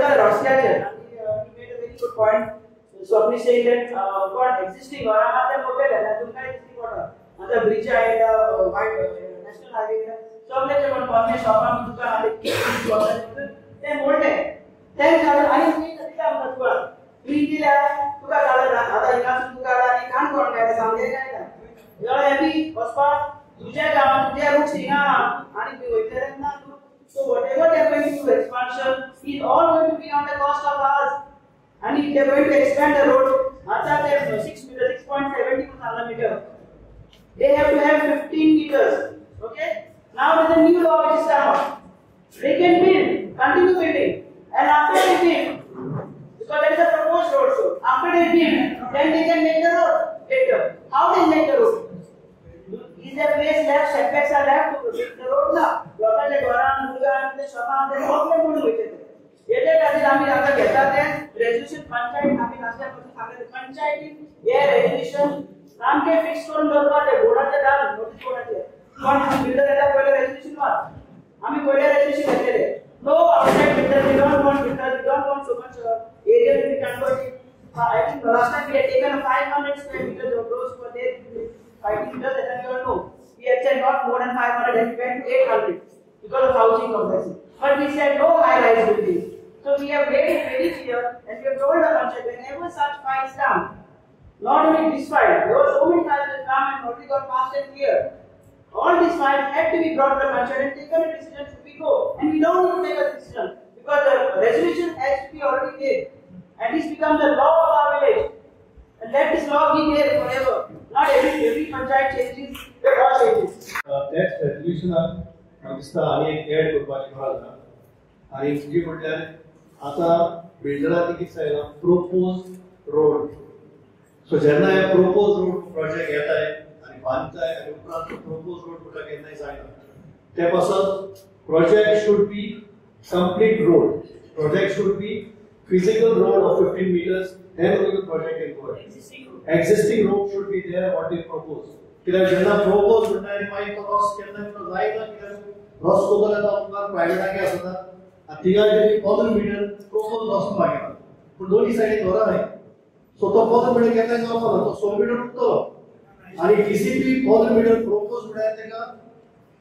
very good point. So Swapni saying that what existing or existing water, the bridge and white national highway. So I'm like one point shop then hold it. Then I see the data of we did you are happy, Oscar. तुझ्या गावात तुझ्या roots ना आणि वैतरण ना so whatever they are going to do expansion is all going to be on the cost of ours and if they are going to expand the road आता ते 6.70 meter they have to have 15 meters okay now there is a new law which is come up they can build continue building and after they build because there is a proposed road so after they build then they can make the road later how they make the road is there place left setbacks are left to protect the road ना लोकांचे घरान मुलगान ते स्वतः ते problem म्हणून होते येते खातीर आम्ही आता घेतात ते रेझोल्यूशन पंचायत आम्ही नाश्त्यापासून सांगले पंचायतीन हे रेझोल्यूशन सामके फिक्स करून दवरपा ते बोर्डाचे दाल नोटीस बोर्डाचे पण बिल्डर येता पहिले रेझोल्यूशन वाच आम्ही पहिले रेझोल्यूशन घेतलेले no outside builder we don't want so much area to be converted I think last time we had taken 500 square meters of roads for there 5 meters and you all know we had said not more than 500 and we went to 800 because of housing complexes but we said no high rise building so we have made it very clear and we have told the panchayat whenever such files come not only this file there were so many files that come and already got passed and cleared all these files had to be brought to the panchayat and taken a decision should we go and we don't need to take a decision because the resolution has to be already made and this becomes the law of our village and let this law be there forever. Not every panchayat changes, the law changes. That resolution दिसता आनी एक add करपाची गरज ना आनी तुजी म्हटल्यार आता बिल्डरांनी कितें सांगलां प्रोपोज रोड सो जेन्ना हे प्रोपोज रोड प्रोजेक्ट येताय आनी बांदताय आनी उपरांत प्रोपोज रोड तुका केन्नाय जायना ते पासून project should be complete road project should be physical road of 15 meters then only the project can go ahead existing road should be there what they propose कित्याक जेन्ना propose म्हणटा आनी मागीर तो रस केन्ना जायना कित्याक रस कोतले तो आमकां प्रायवेटाक आसता आनी थिंगा जे 15 मिटर propose रस्तो मागीर पूण दोनी सायडीन घरां नाय सो तो 15 मिटर केन्ना जावपाना तो 100 मिटर उरतलो आनी TCP 15 मिटर propose म्हळ्यार तेका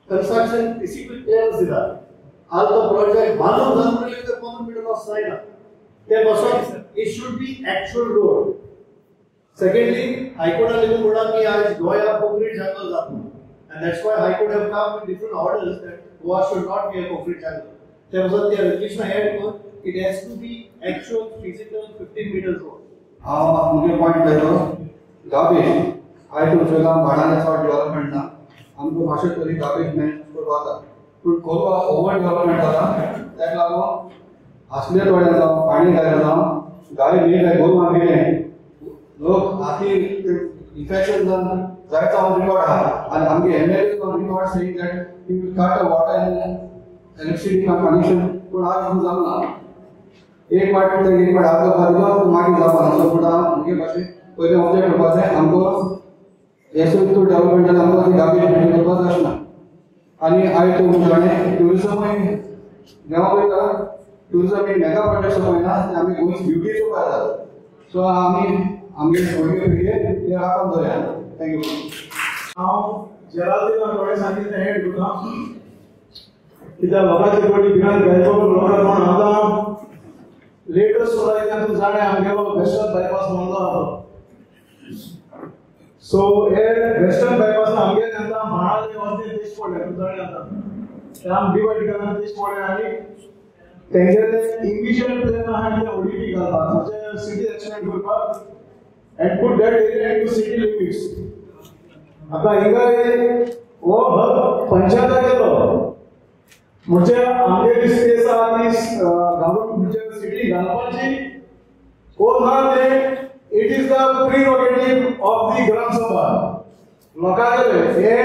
construction TCP plans दिला all the project बांधून जावन म्हणले ते 15 मिटर रस जायना ते बसोन it should be actual road secondly high court has told me आज गोया concrete jungle जातो and that's why high court have come with different orders that Goa should not be a concrete jungle there was a resolution ahead for it has to be actual physical 15 meters road मुझे point देतो गाबे आयज तुमच्या भाडांच्या development ना आमकां मातशें तरी garbage manage करपाक जाता पूण खूब ओवर डेव्हलपमेंट जाला ताका लागून असले थोडे जावं पाणी घायला जावं गाय बी काय गोरवां गेले लोक हाती इन्फेक्शन जावन जायतो ऑन रिकॉर्ड आहा आनी आमगे MLA on record saying that he will cut the water and electricity connection पूण आज खूब जावना एक वाट एक वाट आमकां खरेलो मागीर जावना सो पूण आमगे कशें पयलीं ऑब्जेक्ट करपाक जाय आमकां येसो टू डेव्हलपमेंटान आमकां ती गार्बेज मॅनेज करपाक जायना आनी आयज तूं म्हणलें ट्युरिजमूय देवा पळयता टुरिजम एक मेगा प्रोजेक्ट पळयना ते आमी गोंयची ब्युटी चोवपाक जाता सो आमगे फुडले पिळगे ते राखून दवरया थँक्यू हांव जलालुद्दीन थोडें सांगितलें हेड करता कित्याक लोकांचे थोडी भिरांत घालपाक लोकांक कोण आतां लेटस्ट उलयता तूं जाणें आमगेलो वेस्टर्न बायपास बंद आहा सो हे वेस्टर्न बायपास आमगे आतां माणाले वचून दिश्ट पडले तूं जाणें आतां आम डिवायड करना दिश्ट पडले आनी तेंगेले इनिशियल प्लॅन आहा ते ओडीपी घालपाक म्हणजे सिटी एक्सटेंड करपाक and put that area into city limits. आता हिंगा वो पंचायत गेलो म्हणजे आमगे स्पेस आहा ती गव्हर्नमेंट म्हणजे सिटी घालपाची वो ना ते it is the prerogative of the gram sabha लोकांगेले हे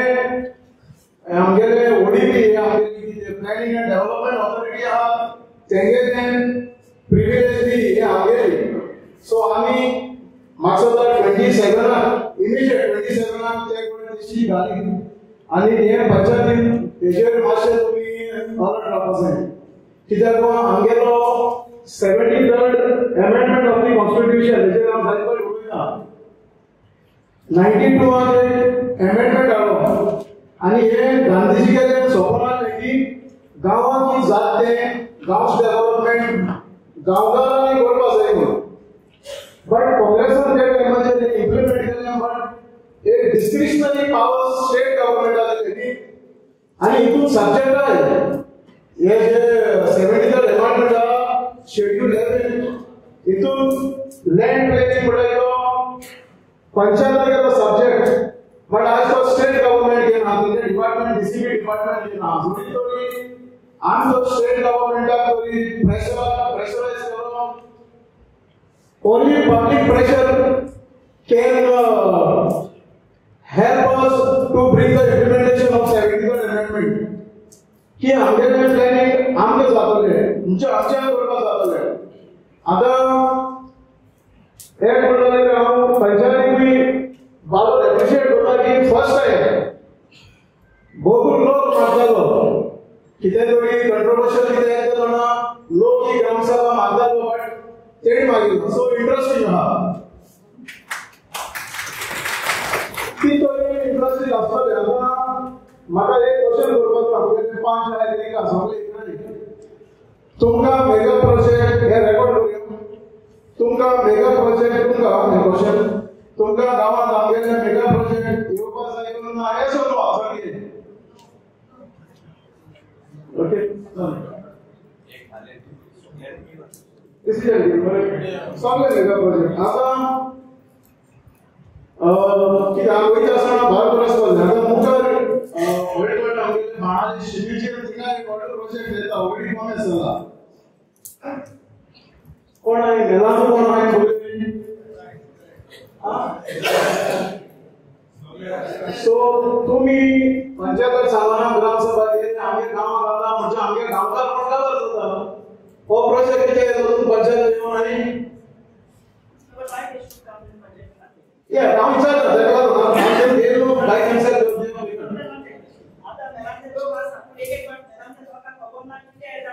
आमगेले ओडीपी आमगे प्लॅनिंग एंड डेव्हलपमेंट ऑथॉरिटी आहा तेंगेले प्रिविलेज दी हे आमगेली सो आमी मागचो तर 27 इमिजिएट 27 ते कोण दिशी घाली आनी हे पंचायतीन तेजेर मातशें तुमी अलर्ट रावपाक जाय कित्याक आमगेलो 73rd amendment of the constitution हेजेर हांव जायत पळय उलयता 92 अमेंडमेंट हाडलो आनी हे गांधीजी गेले सपन आहलें की गांवांत जात तें गांवस डेव्हलपमेंट गांवकारांनी करपाक जाय म्हणून बट काँग्रेसन त्या टायमाचेर ते इम्प्लिमेंट केलें बट एक डिस्क्रिशनरी पावर स्टेट गव्हर्नमेंटाक दिली आनी हितून सब्जेक्ट आहे हे जे 73rd अमेंडमेंट आहा शेड्यूल 11 हितून लँड प्लेनिंग पळयलो पंचायतीचो सब्जेक्ट बट आज तो स्टेट गव्हर्नमेंट घेना तेजे डिपार्टमेंट डीसीबी डिपार्टमेंट घेना म्हणून तरी आमी तो स्टेट गव्हर्नमेंटाक तरी प्रेशरायज करून only public pressure can help us to bring the implementation of 73rd amendment की आमगे प्लॅनिंग आमगे जातले आमच्या करपाक जातले आता एक म्हणटलें हांव पंचायतीक बालो एप्रिशिएट करता की फर्स्ट टायम भरपूर लोक मारतालो कितें तरी कंट्रोवर्शियल कितें येता जाणा लोक ही ग्रामसभा मारतालो बट तेणी मागिल्लो सो इंटरेस्टिंग आहा ती तरी इंटरेस्टिंग आसतली आतां म्हाका एक क्वेश्चन करपाक आमगेले 5 आयले एक आसले तुमकां मेगा प्रोजेक्ट हे रेकॉर्ड करूया तुमकां मेगा प्रोजेक्ट तुमकां क्वेश्चन तुमकां गांवांत आमगेले मेगा प्रोजेक्ट येवपाक जाय म्हणून ना हे सोडवा सारकें ओके सगळे मेगा प्रोजेक्ट आता कितें हांव वयता आसतना भारत रस्तो आतां मुखार व्हडले व्हडले आमगेले बाणाचे शिबीरचेर तिका एक व्हडलो प्रोजेक्ट येता व्हडली कॉमेस जाला कोण हांवें मेलांचो कोण हांवें पळयली सो तुमी पंचायत सांगना ग्रामसभा आमगे गांवांत जाता म्हणजे आमगे गांवकार कोण खबर जाता हो प्रोजेक्ट कितें येता पंचायत येवन आनी या हांव विचारता तेका हांव गेलो बाय कॅन्सल आता मेलांचे लोक आसा पूण एक एक मेलांचे लोकांक खबर ना कितें येता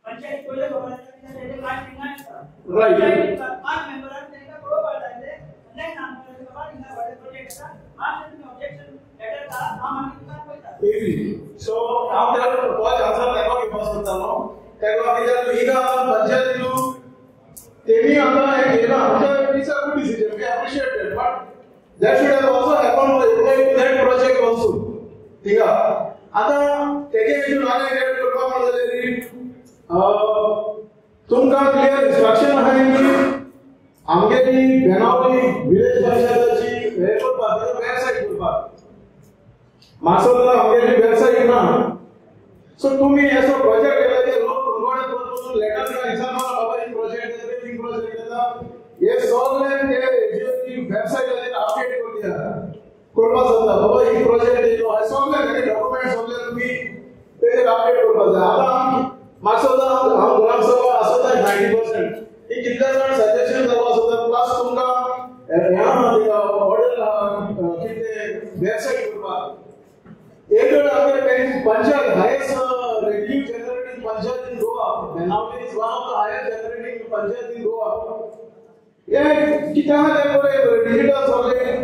पंचायत पयले खबर आसता कित्याक तेजे पांच रिंगां आसता रायट 5 मेंबरांक तेंका कळोवपाक जाय नाही सांगपाक बाबा हिंगा व्हडले प्रोजेक्ट आसा मातशें तुमी ऑब्जेक्शन लेटर घाला हांव मागीर तुमकां पळयता एग्री सो हांव तेका फर्स्ट आन्सर तेका घेवपाक सोदतालो तेका कित्याक हिंगा पंचायतीन तेमी आतां हें घेयना म्हणजे it's a good decision we appreciate it but that should have also happened with that project also ठीक आहे आता तेगे हितून आनी कितें करपाक म्हणलें तुमकां क्लियर इंस्ट्रक्शन आहा की आमगेली बेनावली विलेज पंचायताची हे करपाक करपाक मार्सेलान आमगेली वेबसाइट ना सो तुम्ही असो प्रोजेक्ट केले लोक तुमकडे लेटर का हिसाब बाबा ही प्रोजेक्ट आहे ती प्रोजेक्ट आहे हे सगळे ते वेबसाइट मध्ये अपडेट करून द्या करपा जाता बाबा ही प्रोजेक्ट आहे सगळे डॉक्युमेंट सगळे तुम्ही ते अपडेट करपा जाय आता मार्सेलान हांव ग्रामसभा आसता 90% हे कितले जण सजेशन जावं आसता प्लस तुमका ह्या ऑर्डर किती वेबसाइट करपाक एक आमचे panchayat highest revenue generating panchayat in Goa. Benavli is one of the highest generating panchayat in Goa. ये कितना है पूरे डिजिटल सॉफ्टवेयर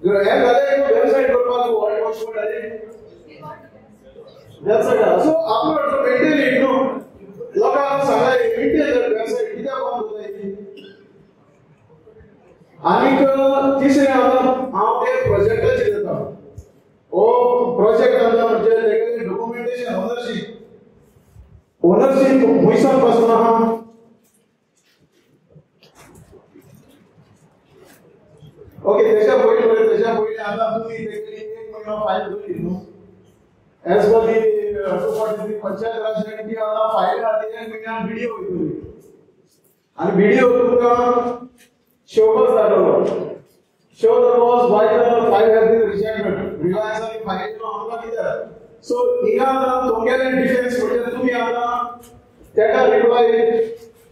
ये गले को वेबसाइट करपाक वर्ल्ड वॉच को डायरेक्ट वेबसाइट सो आपण तो मेंटेन नो लोकांक सांगा मेंटेन वेबसाइट कित्याक बंद जाता आनीक तिसरे हांव ते प्रोजेक्टाचेर येता ओ प्रोजेक्ट आमचा म्हणजे तेगे डॉक्युमेंटेशन ओनरशिप मुयसान पासून आहा ओके त्याच्या पहिले आता तुम्ही तेगे एक महिना फाईल करून न्हू एज पर दी 243 पंचायत राज ऍक्ट ती आला फाईल आली एक महिन्यात व्हिडिओ येतली आणि व्हिडिओ तुमका शोबस दाखवलो show that was why the file has been rejected. Reliance on the file no हमला किधर. So इगा आता तोंगेले डिफेन्स म्हणजे तुम्ही आता त्याला रिप्लाय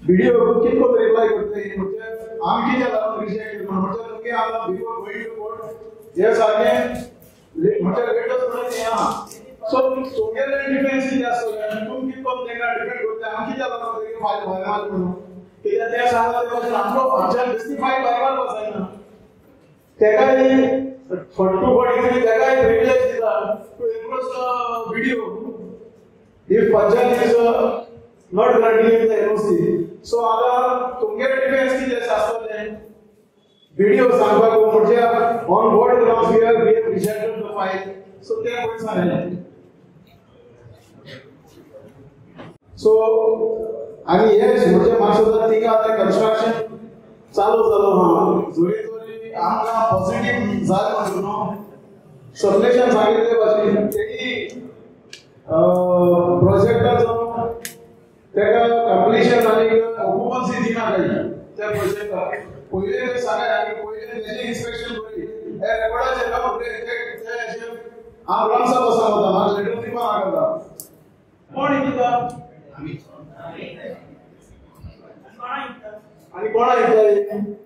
व्हिडिओ कितको रिप्लाय करते म्हणजे आम्ही किती लावून रिजेक्ट म्हणजे तुम्ही आता बिफोर गोइंग टू कोर्ट हे सारखे म्हणजे लेटच म्हणत या सो तोंगेले डिफेन्स किती असतो तुम्ही कितको त्यांना डिफेंड करते आम्ही किती लावून ते फाईल भरणार म्हणून ते त्या सांगा ते आमच्या जस्टिफाई बायबाल बसायना तेगाई फोटो बडीने तेगाई प्रिविलेज दिला to impress the BDO if panchayat is not granting the NOC so आता तुमगे डिफेन्स किती आसतले व्हिडिओ सांगपाक म्हणजे on board grounds we have rejected the file so ते कोण सांगले सो आणि हे म्हणजे मार्सेलान तिका आता कन्स्ट्रक्शन चालू झालो हा जोरी आमका पॉझिटिव्ह झालं म्हणून सबलेशन सांगितले पाहिजे तेही प्रोजेक्टाचो तेका कंप्लीशन आणि ऑक्युपन्सी दिना काही त्या प्रोजेक्टाक पहिले ते सांगाय आणि पहिले त्याचे इन्स्पेक्शन करी हे रेकॉर्डाचे काम ते आम ग्रामसभा बसला होता माझा लेटर दिमा आगला कोण इतका आम्ही आणि कोण आहे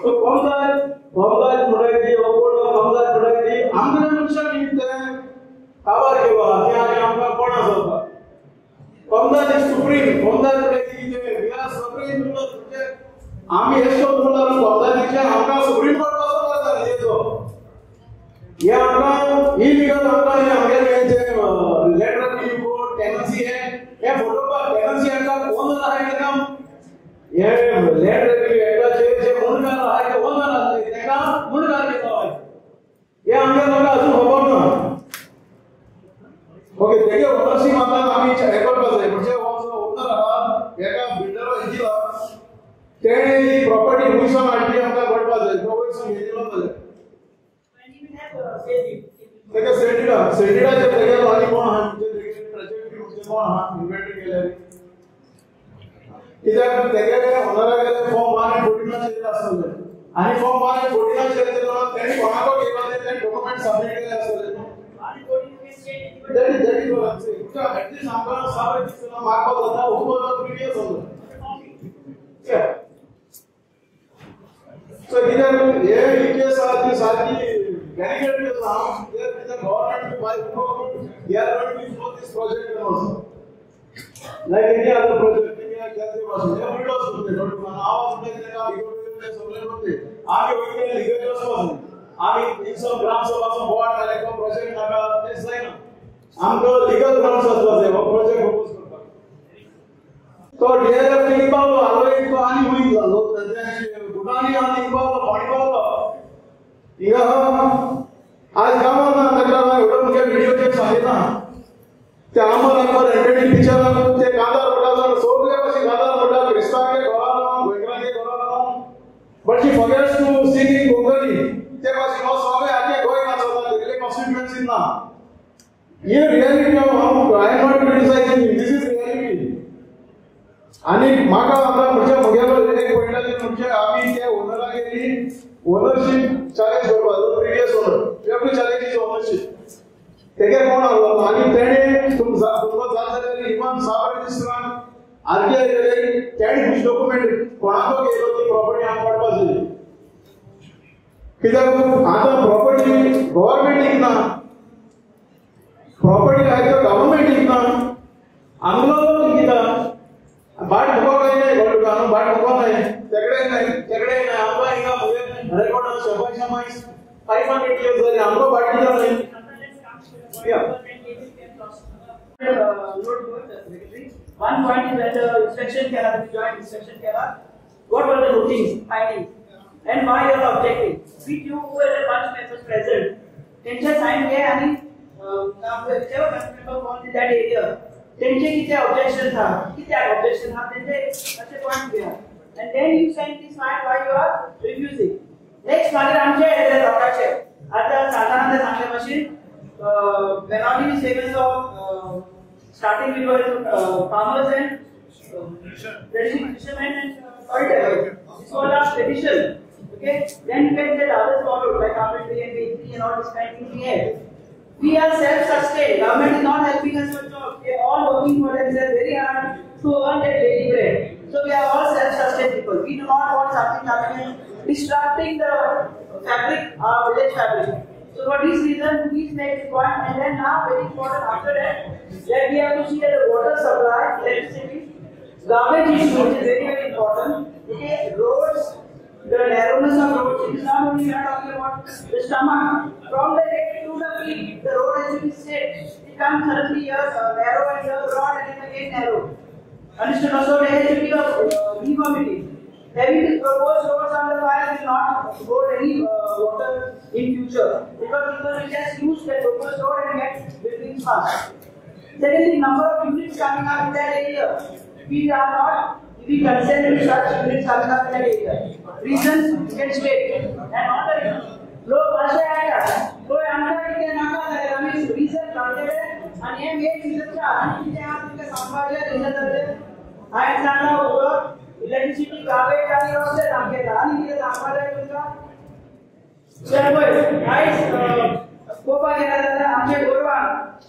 तो कौमदार मुडायती ओकोड कौमदार मुडायती आमच्या मनशा निमित्त काबार घेवा हे आणि आमका कोण असता कौमदार इज सुप्रीम कौमदार मुडायती जे वी आर सुप्रीम म्हणजे आम्ही हेसो बोलला कौमदारीचे आमका सुप्रीम कोर्ट बसला येतो या आमका इलीगल आमका हे आमगे लेटर की कोर्ट टेनेंसी है हे फोटो पर टेनेंसी आमका कोण आहे ते काम ये लैंड रेवेन्यू एक्ट जे मुनगार आहे ते ओनर आहे त्याला मुनगार केला आहे हे आमच्या लोकांना अजून खबर ना ओके त्याचे ओनरशिप आता आम्ही रेकॉर्ड करतोय म्हणजे ओनर हा एका बिल्डर हिला त्याने ही प्रॉपर्टी मुसन आणली आमका गडपा जाय तो वयसून घेतलो जाले त्याच्या सेडिडाचे त्याच्या आणि कोण हा म्हणजे प्रोजेक्ट म्हणजे कोण हा इन्व्हेंटरी केले कित्याक तेगे ओनराक फॉर्म 1 आणि 14 ला दिला असले आणि फॉर्म 1 आणि 14 ला दिला त्यांनी कोणाको केला ते डॉक्युमेंट सबमिट केले असले आणि 14 दॅट इज व्हॉट आय से ऍटलीस्ट आमका साबे दिसला मार्क होता उपरोत प्रिव्हियस होता सो कित्याक हे केस आती सारखी गॅरिगेटेड आसा ते government by they are going to for this project also like any other project कैसे वास हे विंडोज होते नोट आवाज होते का बिगोडे सगळे होते आगे वगैरे लीगल वास आम्ही इंसो ग्रामसभाचा बोर्ड आले का प्रोजेक्ट नाका तेच नाही ना आमको लीगल ग्रामसभा आहे प्रोजेक्ट प्रपोज करता तो डीएलएफ नी बाबा आलोय तो आणि होईल झालो त्याची गुणानी आणि बाबा पाणी बाबा इगा आज गावाला नगराला एवढं मोठे व्हिडिओ जे सांगितला ते आम्हाला एंटरटेन पिक्चर ते कांदा रोडावर सोडले कशी कांदा रोडा क्रिस्ताके घराला वेगळाके घराला but she forgets to sing in Konkani ते कशी ना. In reality, I am not criticizing. This is reality. आणि म्हाका आता म्हणजे म्हगेलो एक पॉइंटाचेर म्हणजे आमी ते ओनरा गेली ओनरशिप चॅलेंज करपाक previous owner we have to challenge his ownership तेगे कोण आलो आनी तेणे तुमकां जात जाल्यार इवन सब रजिस्ट्रान आरटीआय गेले तेणे कुछ डॉक्युमेंट कोणाको गेलो ती प्रॉपर्टी आमकां काडपाक जाय कित्याक आतां प्रॉपर्टी गव्हर्नमेंट इकना प्रॉपर्टी आयज गव्हर्नमेंट इकना आमलो लोक इकता बाट मुको नाही गोल्ड बाट मुको नाही तेकडे नाही आमला हिंगा मुगे रेकॉर्ड शबाई शमाई 500 years झाली आमलो बाट दिला नाही One point is that inspection kera, joint inspection kera. What were the routines, findings, and why you are objecting? With you who were the bunch members present, tension sign ke ani जेव्हा bunch member found in that area. त्यांचे किती objection था किती objection था त्यांचे असे point घ्या and then you send this file why you are refusing. Next मागे आमचे एड्रेस लोकांचे आता साधारण सांगले machine penalty is famous of starting with farmers and fishermen and cultivators. This was our tradition. Okay, then you can get others followed like carpentry and bakery and all this kind of thing we have. We are self-sustained. Government is not helping us for jobs. We are all working for themselves very hard to earn their daily bread. So we are all self-sustained people. We do not want something coming and disrupting the fabric, our village fabric. So for this reason, please make this point. And then now, very important after that we have to see that the water supply, electricity, garbage issue which is very very important. Okay, roads. The narrowness of roads is not only we are talking about the stomach. From the head to the feet, the road has to be straight. It comes suddenly here narrow and here broad and then again narrow. Understood? Also, there has to be a uniformity. Having proposed roads on the fire will not hold any water in future because people will just use the proposed road and get buildings fast. Secondly, number of units coming up in that area. We are not. We consent to such units coming up in that area. Reasons you can state and all the reasons. लोग असे आया कोई आमच्या इथे नाका आहे आम्ही reason काढले आणि हे मेन रिझनच्या आणि तिथे आमच्या सांभाळले रिझन आहे सांगा होतं इलेक्ट्रिसिटी गावे आणि रोडचे टाकेला आणि तिथे सांभाळले तुमचा सर्व गाइस कोपा गेला तर आमचे गोरवा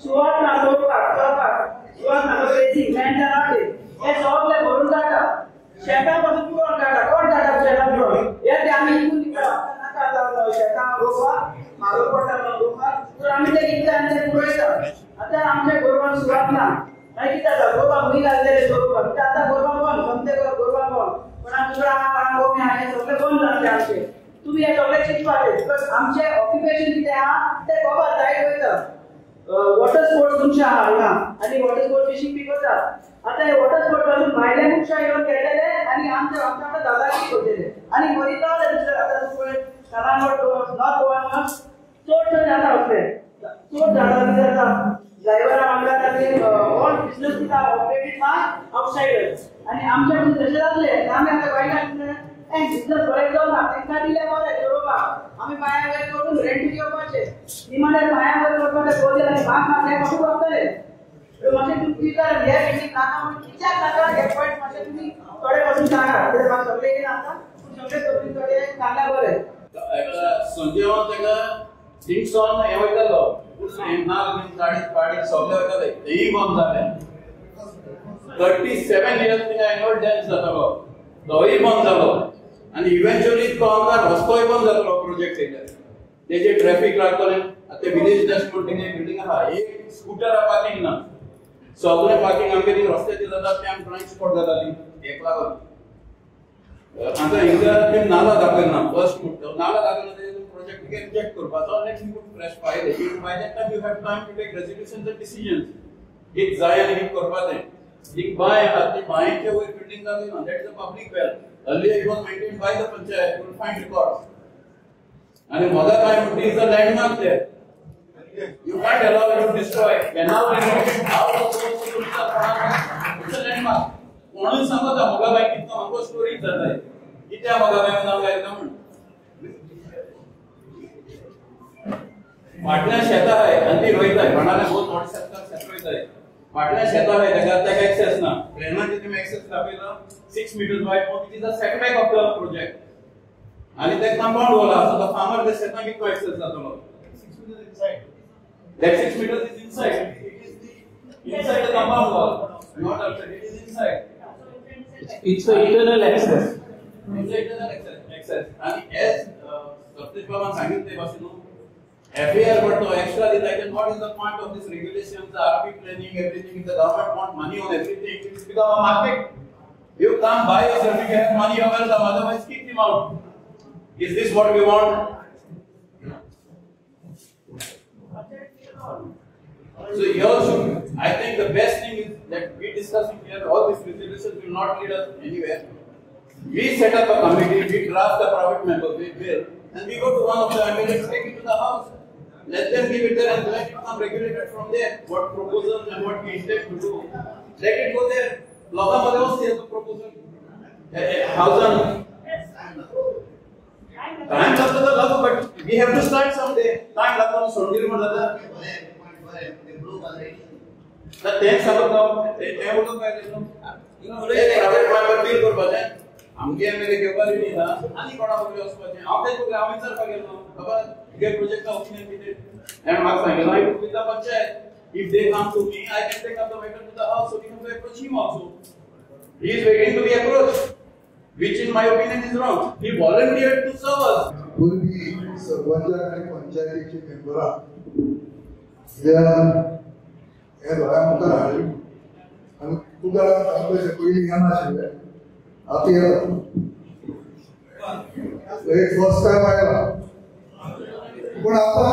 सुवात ना सुवात ना बेसिक मेंटेन आटे हे सगळे भरून जातात शेतापासून कोण जातात शेतापासून यात आम्ही इकडून शेता गोरवा मारो पोटा गोरवा तर आम्ही ते इथे आमचे पुरवतात आता आमच्या गोरवा सुवात ना नाही किती गोरवा मुली घाललेले गोरवा आता गोरवा कोण समते गोरवा कोण पण आमच्याकडे हा कोण आहे सगळे कोण जाते आमचे तुम्ही हे सगळे शिकवायचे बिकॉज आमचे ऑक्युपेशन किती हा ते बाबा जायत होतं वॉटर स्पोर्ट्स तुमच्या हांगा आणि वॉटर स्पोर्ट्स फिशिंग पिकवतात आता हे वॉटर स्पोर्ट्स पासून भायले मुख्य येऊन खेळलेले आणि आमच्याकडे दादागिरी होतेले आणि बरीच आता करांगड नॉर्थ गोवा चोट जाता असले चोट जाता ड्रायव्हर आमच्या ऑल बिझनेस किती ऑपरेटेड बाय आउटसाइडर्स आणि आमच्याकडून जसे जातले आम्ही आता बायला and business बरेच जाऊन त्यांना दिले बरे बरोबर आम्ही पायावर करून रेंट घेऊपाचे निमाडे पायावर करपाचे बोलले आणि भाग मारले कसं करतले तो म्हणजे तुम्ही जर या बिल्डिंग नाका म्हणजे विचार नका हे पॉइंट म्हणजे तुम्ही थोडे बसून सांगा ते मग सगळे येईल आता सगळे तुम्हीकडे चांगला बरे संजय तेका थिंग्स ऑन हे वयतलो ना गाडी सगळे वयतले तेही बंद झाले 37 years तिका एन्युअल डॅन्स जातालो तोही बंद जालो आणि इव्हेंच्युअली तो आमकां रस्तोय बंद जातलो प्रोजेक्ट येयल्यार तेजे ट्रॅफिक लागतले आतां विलेज डॅशबोर्ड तेजे बिल्डिंग आहा एक स्कूटर पार्किंग ना सगळे पार्किंग आमगे ती रस्त्याचेर जातात ते आमकां ट्रांक स्पॉट जाताली एक लागून आतां हिंगा ते नाला दाखयना फर्स्ट म्हणटा नाला दाखयना तेजे प्रोजेक्ट रिजेक्ट करपाचो next you put fresh file it by that time you have time to take resolutions and decisions एक जाय आनी एक करपाचें एक बाय आहा ती बायेचे वयर बिल्डिंग दाखयना that is a public well earlier it was maintained by the panchayat you will find records and mother time is the landmark there you can't allow it to destroy canal renovation how it's a landmark म्हणून सांगता Moga by कितना हमको story जाता है कित्या Moga by नाव काय म्हणून फाटल्यान शेतां आहाय आनी ती रोयताय कोणाले बहुत मोठे शेत रोयताय फाटल्यान शेतां आहाय ताका एक्सेस ना प्लेनाचे तुमी एक्सेस दाखयला 6 meters wide it is a setback of the project आणि ते कंपाउंड वॉल आहा सो द फार्मर ते शेतां कितको एक्सेस जातलो 6 meters inside. that 6 meters is inside it is the inside the compound wall not outside it is inside it's an internal access. Access and as Satish Baban सांगितले भाषेनो FAR but to extra the like what is the point of this regulations the RP planning everything if the government want money on everything it will become a market you can't buy a certificate money available otherwise kick them out is this what we want so here should I think the best thing is that we discussing here all these resolutions will not lead us anywhere. We set up a committee, we draft the private member bill, and we go to one of the MLAs, take it to the house. Let them give it there and let it come regulated from there. What proposals and what we intend to do. Let it go there. Lokamadhe was the proposal. Thousand. Time lagta the lagu, but we have to start someday. Time lagta no sondiri madada. The ten sabab they would go you know private member bill korbaje. आमगे मेरे केवल नहीं था आणि कोणा बघले असपाचे आपले तो आम्ही सर गेलो बाबा हे प्रोजेक्ट ओपिनियन किती and मार्क सांगितलं I with the panchayat if they come to me I can take up the matter to the house so we can approach him also he is waiting to be approached which in my opinion is wrong he volunteered to serve us पूर्वी सरपंच आणि पंचायतीचे member या हे दोघां मुखार हाडली आणि तुका तांचे पयलीं येना आशिल्ले आता एक फर्स्ट टाइम आयला पण आता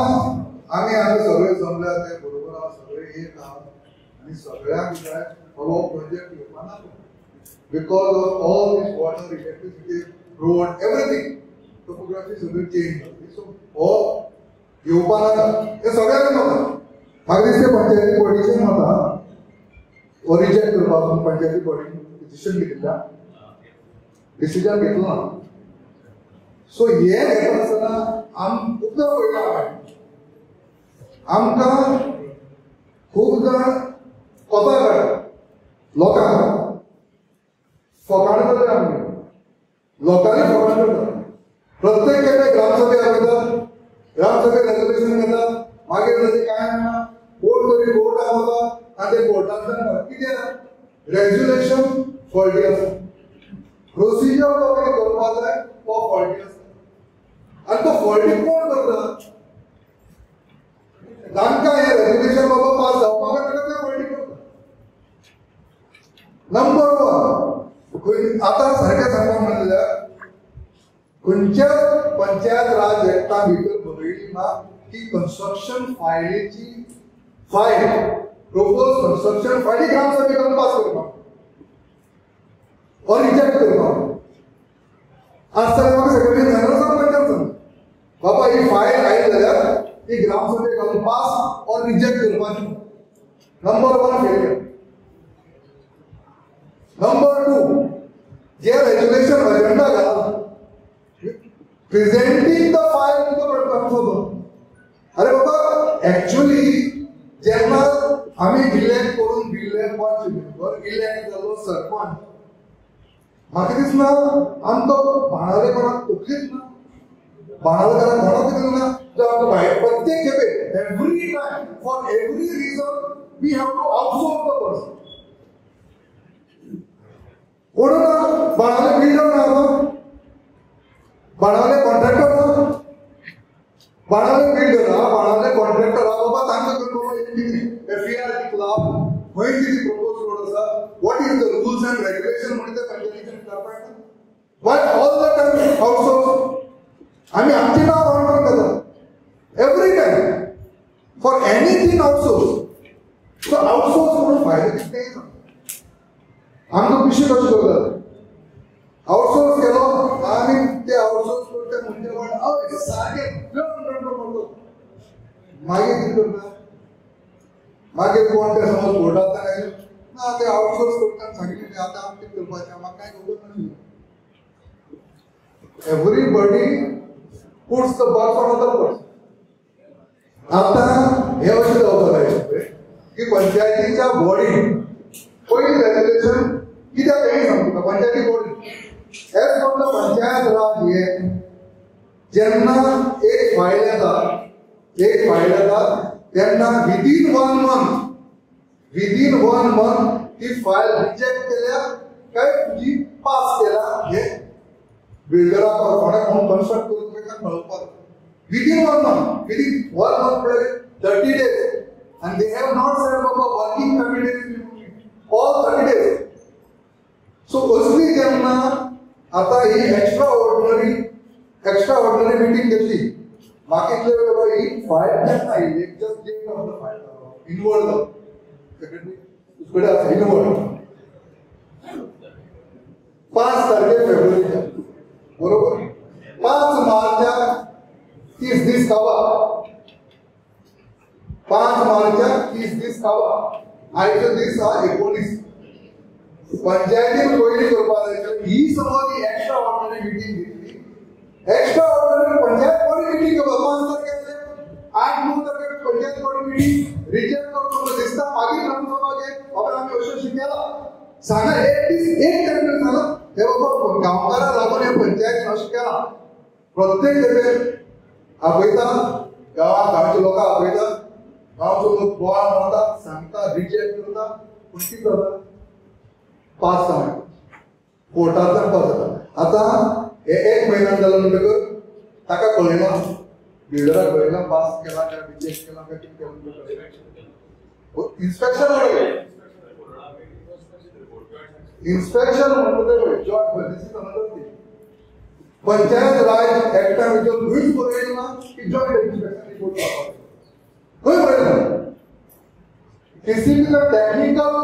आम्ही सगळे जमल्या ते बरोबर आहा सगळे एक आहात आणि सगळ्यांक जाय हो प्रोजेक्ट येवपाना because of all these water electricity road everything topography सगळी चेंज जाली सो हो येवपाना हे सगळ्यांक म्हाका दिसता पंचायती बॉडीचें म्हाका हो रिजेक्ट करपाक पंचायती बॉडीन डिसिजन घेतिल्ल्या डिसिजन घेतलो ना सो हे घेता आसतना खूबदां पळयलां आमकां खूब जाण कोता काडटा लोकांक फकाण करता आमी लोकांनी फकाण करता प्रत्येक खेपे ग्रामसभे आपयतात ग्रामसभे रेजोल्युशन घेतात मागीर ताजें कांय ना कोर्ट तरी कोर्टाक वता आनी ते कोर्टान सांगता कित्याक रेजोल्युशन फॉल्टी आसा प्रोसिजर तो कितें करपाक जाय तो फॉल्टी आसा आनी तो फॉल्टी कोण करता तांकां हें रेजोल्युशन बाबा पास जावपाक जाय ते फॉल्टी करता नंबर 1 आतां सारकें सांगपाक म्हणल्यार खंयच्याच पंचायत राज एक्टा भितर बरयली ना की कन्स्ट्रक्शन फायलीची फायल प्रोपोज कन्स्ट्रक्शन फायली ग्रामसभेन पास करपाक और रिजेक्ट करपाक आज तर म्हाका सगळ्यांनी जनरल सरपंचाक सांग बाबा ही फायल आयली जाल्यार ती ग्रामसभेक घालून पास और रिजेक्ट करपाची नंबर 1 फेलियर नंबर 2 जे रेजोल्युशन एजेंडा घाला presenting the file to the gram sabha अरे बाबा एक्चुअली जेन्ना आमी इलेक्ट करून दिल्ले 5 मेंबर इलेक्ट जालो सरपंच म्हाका दिसना आमकां बाणावलेपणाक तकलीच ना बाणावलेपणाक कोणाक कितें ना जो आमकां भायर प्रत्येक खेपे every time for every reason we have to outsource the person कोण ना बाणावले बिल्डर ना बाणावले कॉन्ट्रॅक्टर ना बाणावले बिल्डर बाणावले कॉन्ट्रॅक्टर बाबा तांकां बाबा FAR क्लब खंय कितें प्रपोज रोड आसा what is the rules and regulation म्हणून ते पंचायतीन करपाक why all the time outsource आम्ही आमची नाव ऑर्डर करता every time for anything outsource so outsource म्हणून फायदे कितें आमकां पिशे कशें करतात आउटसोर्स केलो आमी ते आउटसोर्स करता म्हणजे पण सारकें म्हणतो मागीर कितें करता मागीर कोण ते समज कोर्टांत काय ना ते आउटसोर्स करता सांगितलें आतां आमी कितें करपाचें म्हाका कांय खबर नाशिल्लें everybody puts the burden on other person आता हे अशें जावपाक जाय की पंचायतीच्या बॉडी पयली रेग्युलेशन कित्याक हें सांगता panchayati body as from the panchayat raj हे जेन्ना एक फायल येता तेन्ना विदीन 1 मंथ ती फायल रिजेक्ट केल्या काय तुजी पास केल्या हे बिल्डराक कोणाक कोण कन्स्ट्रक्ट करून तुका कळपाक विदीन 1 मंथ म्हळ्यार 30 days and they have not said about working 30 days all 30 days so असली जेन्ना आता ही एक्स्ट्रा ऑर्डिनरी मीटिंग घेतली मागीतले बाबा ही फायल जेन्ना येयली just date of the file inward secretary उसकडे आसा इनवर्ड 5 तारखे फेब्रुवारीच्या बरोबर 5 मार्चाक 30 दीस खावा 5 मार्चाक 30 दीस खावा आयचो दीस हा 19 पंचायतीन पयली करपाक जाय ही समज ही एक्स्ट्रा ऑर्डिनरी मीटिंग घेतली extra ordinary panchayat body meeting 5 तारखेक 8-9 तारखेक पंचायत बॉडी मीटिंग रिजेक्ट करतो दिसता मागीर ग्रामसभा घे बाबा आमी अशें शिकयला सांगा एक टेंडर झाला हे बाबा गांवकारां लागून हे पंचायत अशें केला प्रत्येक खेपे आपयता गांवचे लोकां आपयता गांवचो लोक बोवाळ मारता सांगता रिजेक्ट करता पूण कितें जाता पास जाता कोर्टांतल्यान पास जाता आतां हे 1 म्हयन्यान जालो म्हणटकच ताका कळयना बिल्डराक कळयना पास केला काय रिजेक्ट केला काय कितें केला इन्स्पेक्शन म्हणटा job this is another thing panchayat raj एक्टा भितर खंयच बरयलें ना की जॉयंट इन्स्पेक्शन रिपोर्ट करपाक खंय बरयलें ना केसीबीचो टेक्निकल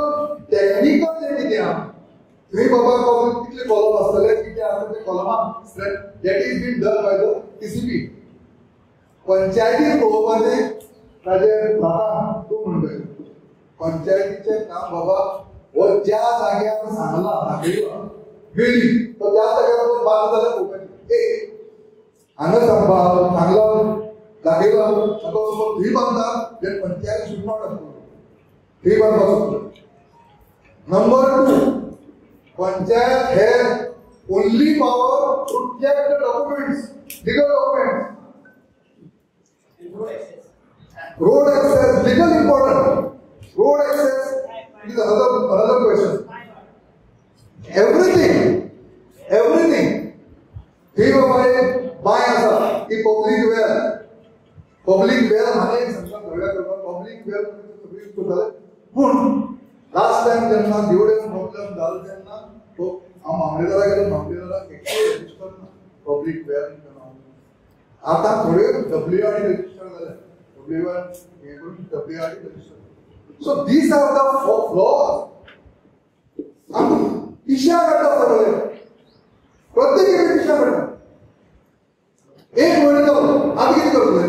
जे कितें आहा थंय बाबा कितले कॉलम आसतले कितें आसा ते कॉलमाक that is been done by the KCB पंचायतीन पळोवपाचें ताजेर जाता तूं म्हणटा पंचायतीचें काम बाबा हो ज्या जाग्यार सांगला दाखयला गेली तो त्या जाग्यार बाद जाल्यार पळोवपाचें हांगा सांगला दाखयला ताका समज थंय बांदता then panchayat should not approve थंय बांदपाचो number 2 panchayat has only power to check the documents, legal documents. Road access, legal important. Road access is another question. Everything. He buy asa. He public well. Public well hane samsha dhawya karpa. Public well सगळी करताले. पण last time जेन्ना Devde problem जालो तेन्ना तो मामलेदारा गेलो मामलेदाराक एकटे register ना पब्लिक वेल आता थोडे WRD रजिस्टर झाले WRD register so these are the flaws इशा करता सगळे प्रत्येक इशा करता एक महिना आधी किती करतले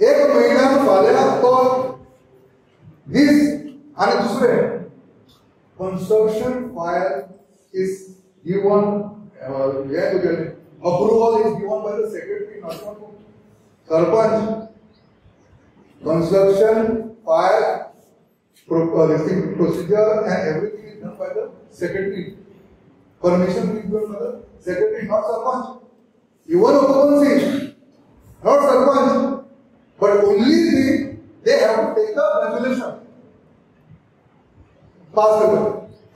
एक महिन्यात फाल्यां तो दीस आणि दुसरे construction file is given approval is given by the secretary not by sarpanch construction file procedure and everything is done by the secretary permission is given by the secretary not sarpanch even occupancy not sarpanch but only they have to take the resolution पास करता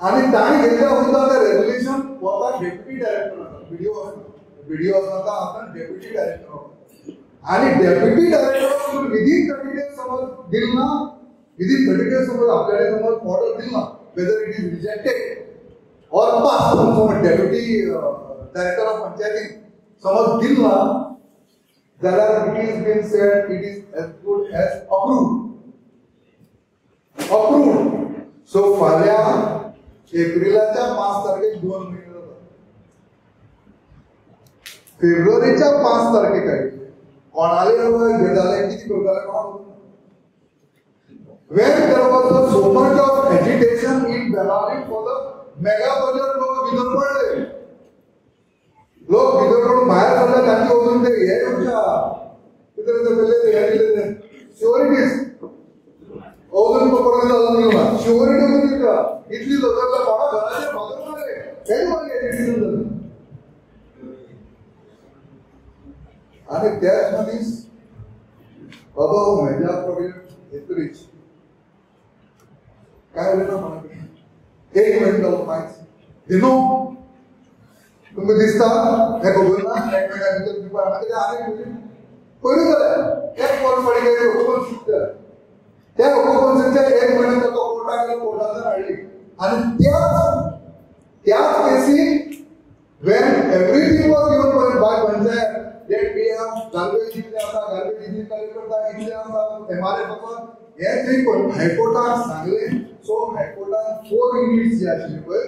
आणि ताणी घेतल्या सुद्धा ते regulation वता deputy director video असता आपण deputy director आणि डेप्युटी डायरेक्टर विदिन 30 डेज समज दिल ना विदिन 30 डेज समज आपल्याला समज ऑर्डर दिल ना वेदर इट इज रिजेक्टेड और पास समज डेप्युटी डायरेक्टर ऑफ पंचायती समज दिल ना जाल्यार it is been said it is as good as approved so फाल्या एप्रिलाच्या 5 तारखेक 2 महिने जातात फेब्रुवारीच्या 5 तारखेक काढले कोणाले घेताले किती करताले कोणाक when there was so much of agitation in Benali for the mega project लोक भितर पडले लोक भितर पडून बाहेर पडले तांची अजून ते हे कशा Securities. अजून पकडून जाऊन येऊ ना. Security होती का? इथली लोकांना बाबा घराच्या बाजूला काही मागे आणि त्याचमध्येच बाबा माझ्या प्रवीण हेतुरीच काय होईल ना मला एक मिनिट माहिती दिनो तुम्ही दिसता हे बघून ना एकमेकांच्या डिपार्टमेंट आणि पहिली झालं एक कोण पडी गेले हुकूम सुटलं त्या हुकुमांच्या एक महिन्याचा तो कोर्टा गेला कोर्टाला राहिली आणि त्याच केसी when everything was given by panchayat that we have garbage इथले आता garbage इथले कार्यकर्ता इथले आता हमारे पापा हे जे कोण हायकोर्टात सांगले सो हायकोर्टात 4 युनिट्स जे असले पय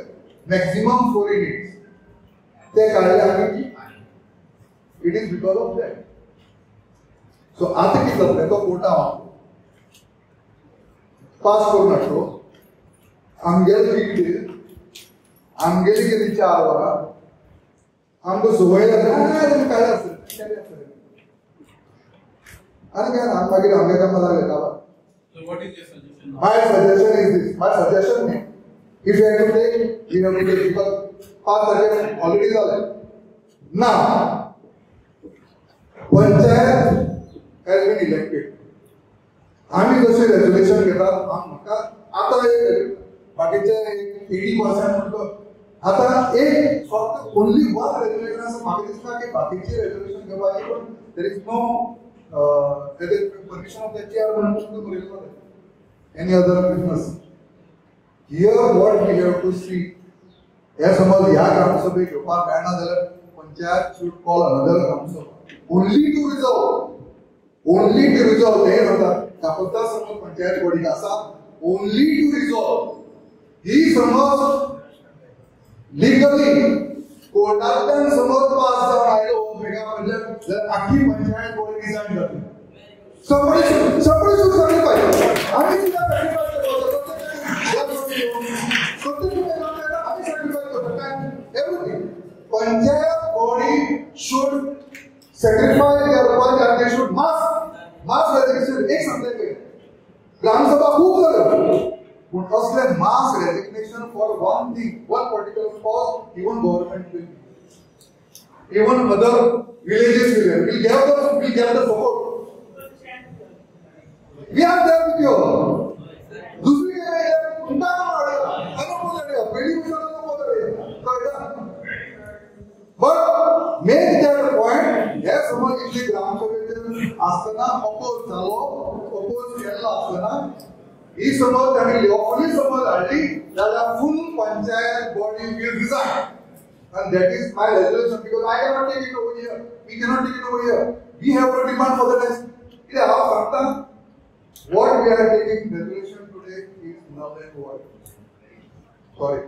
मॅक्सिमम 4 युनिट्स ते काढले आम्ही की it is because of that so आता किती झालं तो कोर्टा पास करून असतो आमगेली गेली 4 वरा आमको सवय लागली काय असेल आणि काय ना मागीर आमगे काम लागले का So what is your suggestion? My suggestion is this. My suggestion is, if you have to take, you have to take because past suggestion already done. Now, Panchayat has been elected. आम्ही जसे resolution घेतात आमका आता एक बाकीचे 80% म्हणतो आता एक फक्त ओनली वन रेझोल्युशन असं मागे दिसला की बाकीचे रेझोल्युशन घेवायचे पण there is no permission of the chairman to do any other business. Here what we have to see, as समज या ग्रामसभे घेवपाक मेळना जाल्यार panchayat should call another Gramsabha only to resolve ते नव्हता कापता समज पंचायत बॉडी आसा only to resolve ही समज legally कोर्टातल्यान समज पास जावन आयलो मेगा म्हणजे जर आखी पंचायत बॉडी डिसाइड करता somebody should certify आम्ही सुद्धा everything panchayat body should certify their work and they should mass resignation एक सांगले ग्रामसभा खूप झालं पण असले mass resignation for one thing one particular cause even government will even other villages will give the support. We are there with you. दूसरी जगह उनका अनुकूल है पहली विषय अनुकूल है but make that point या समज इथली ग्रामसभेचे असताना अपोज केला असताना ही समज त्यांनी लॉफुली समज आली त्याला full panchayat body will resign and that is my resolution because I cannot take it over here. We cannot take it over here. We have to demand for the next. इथे हा सांगता what we are taking resolution today is null and void. Sorry.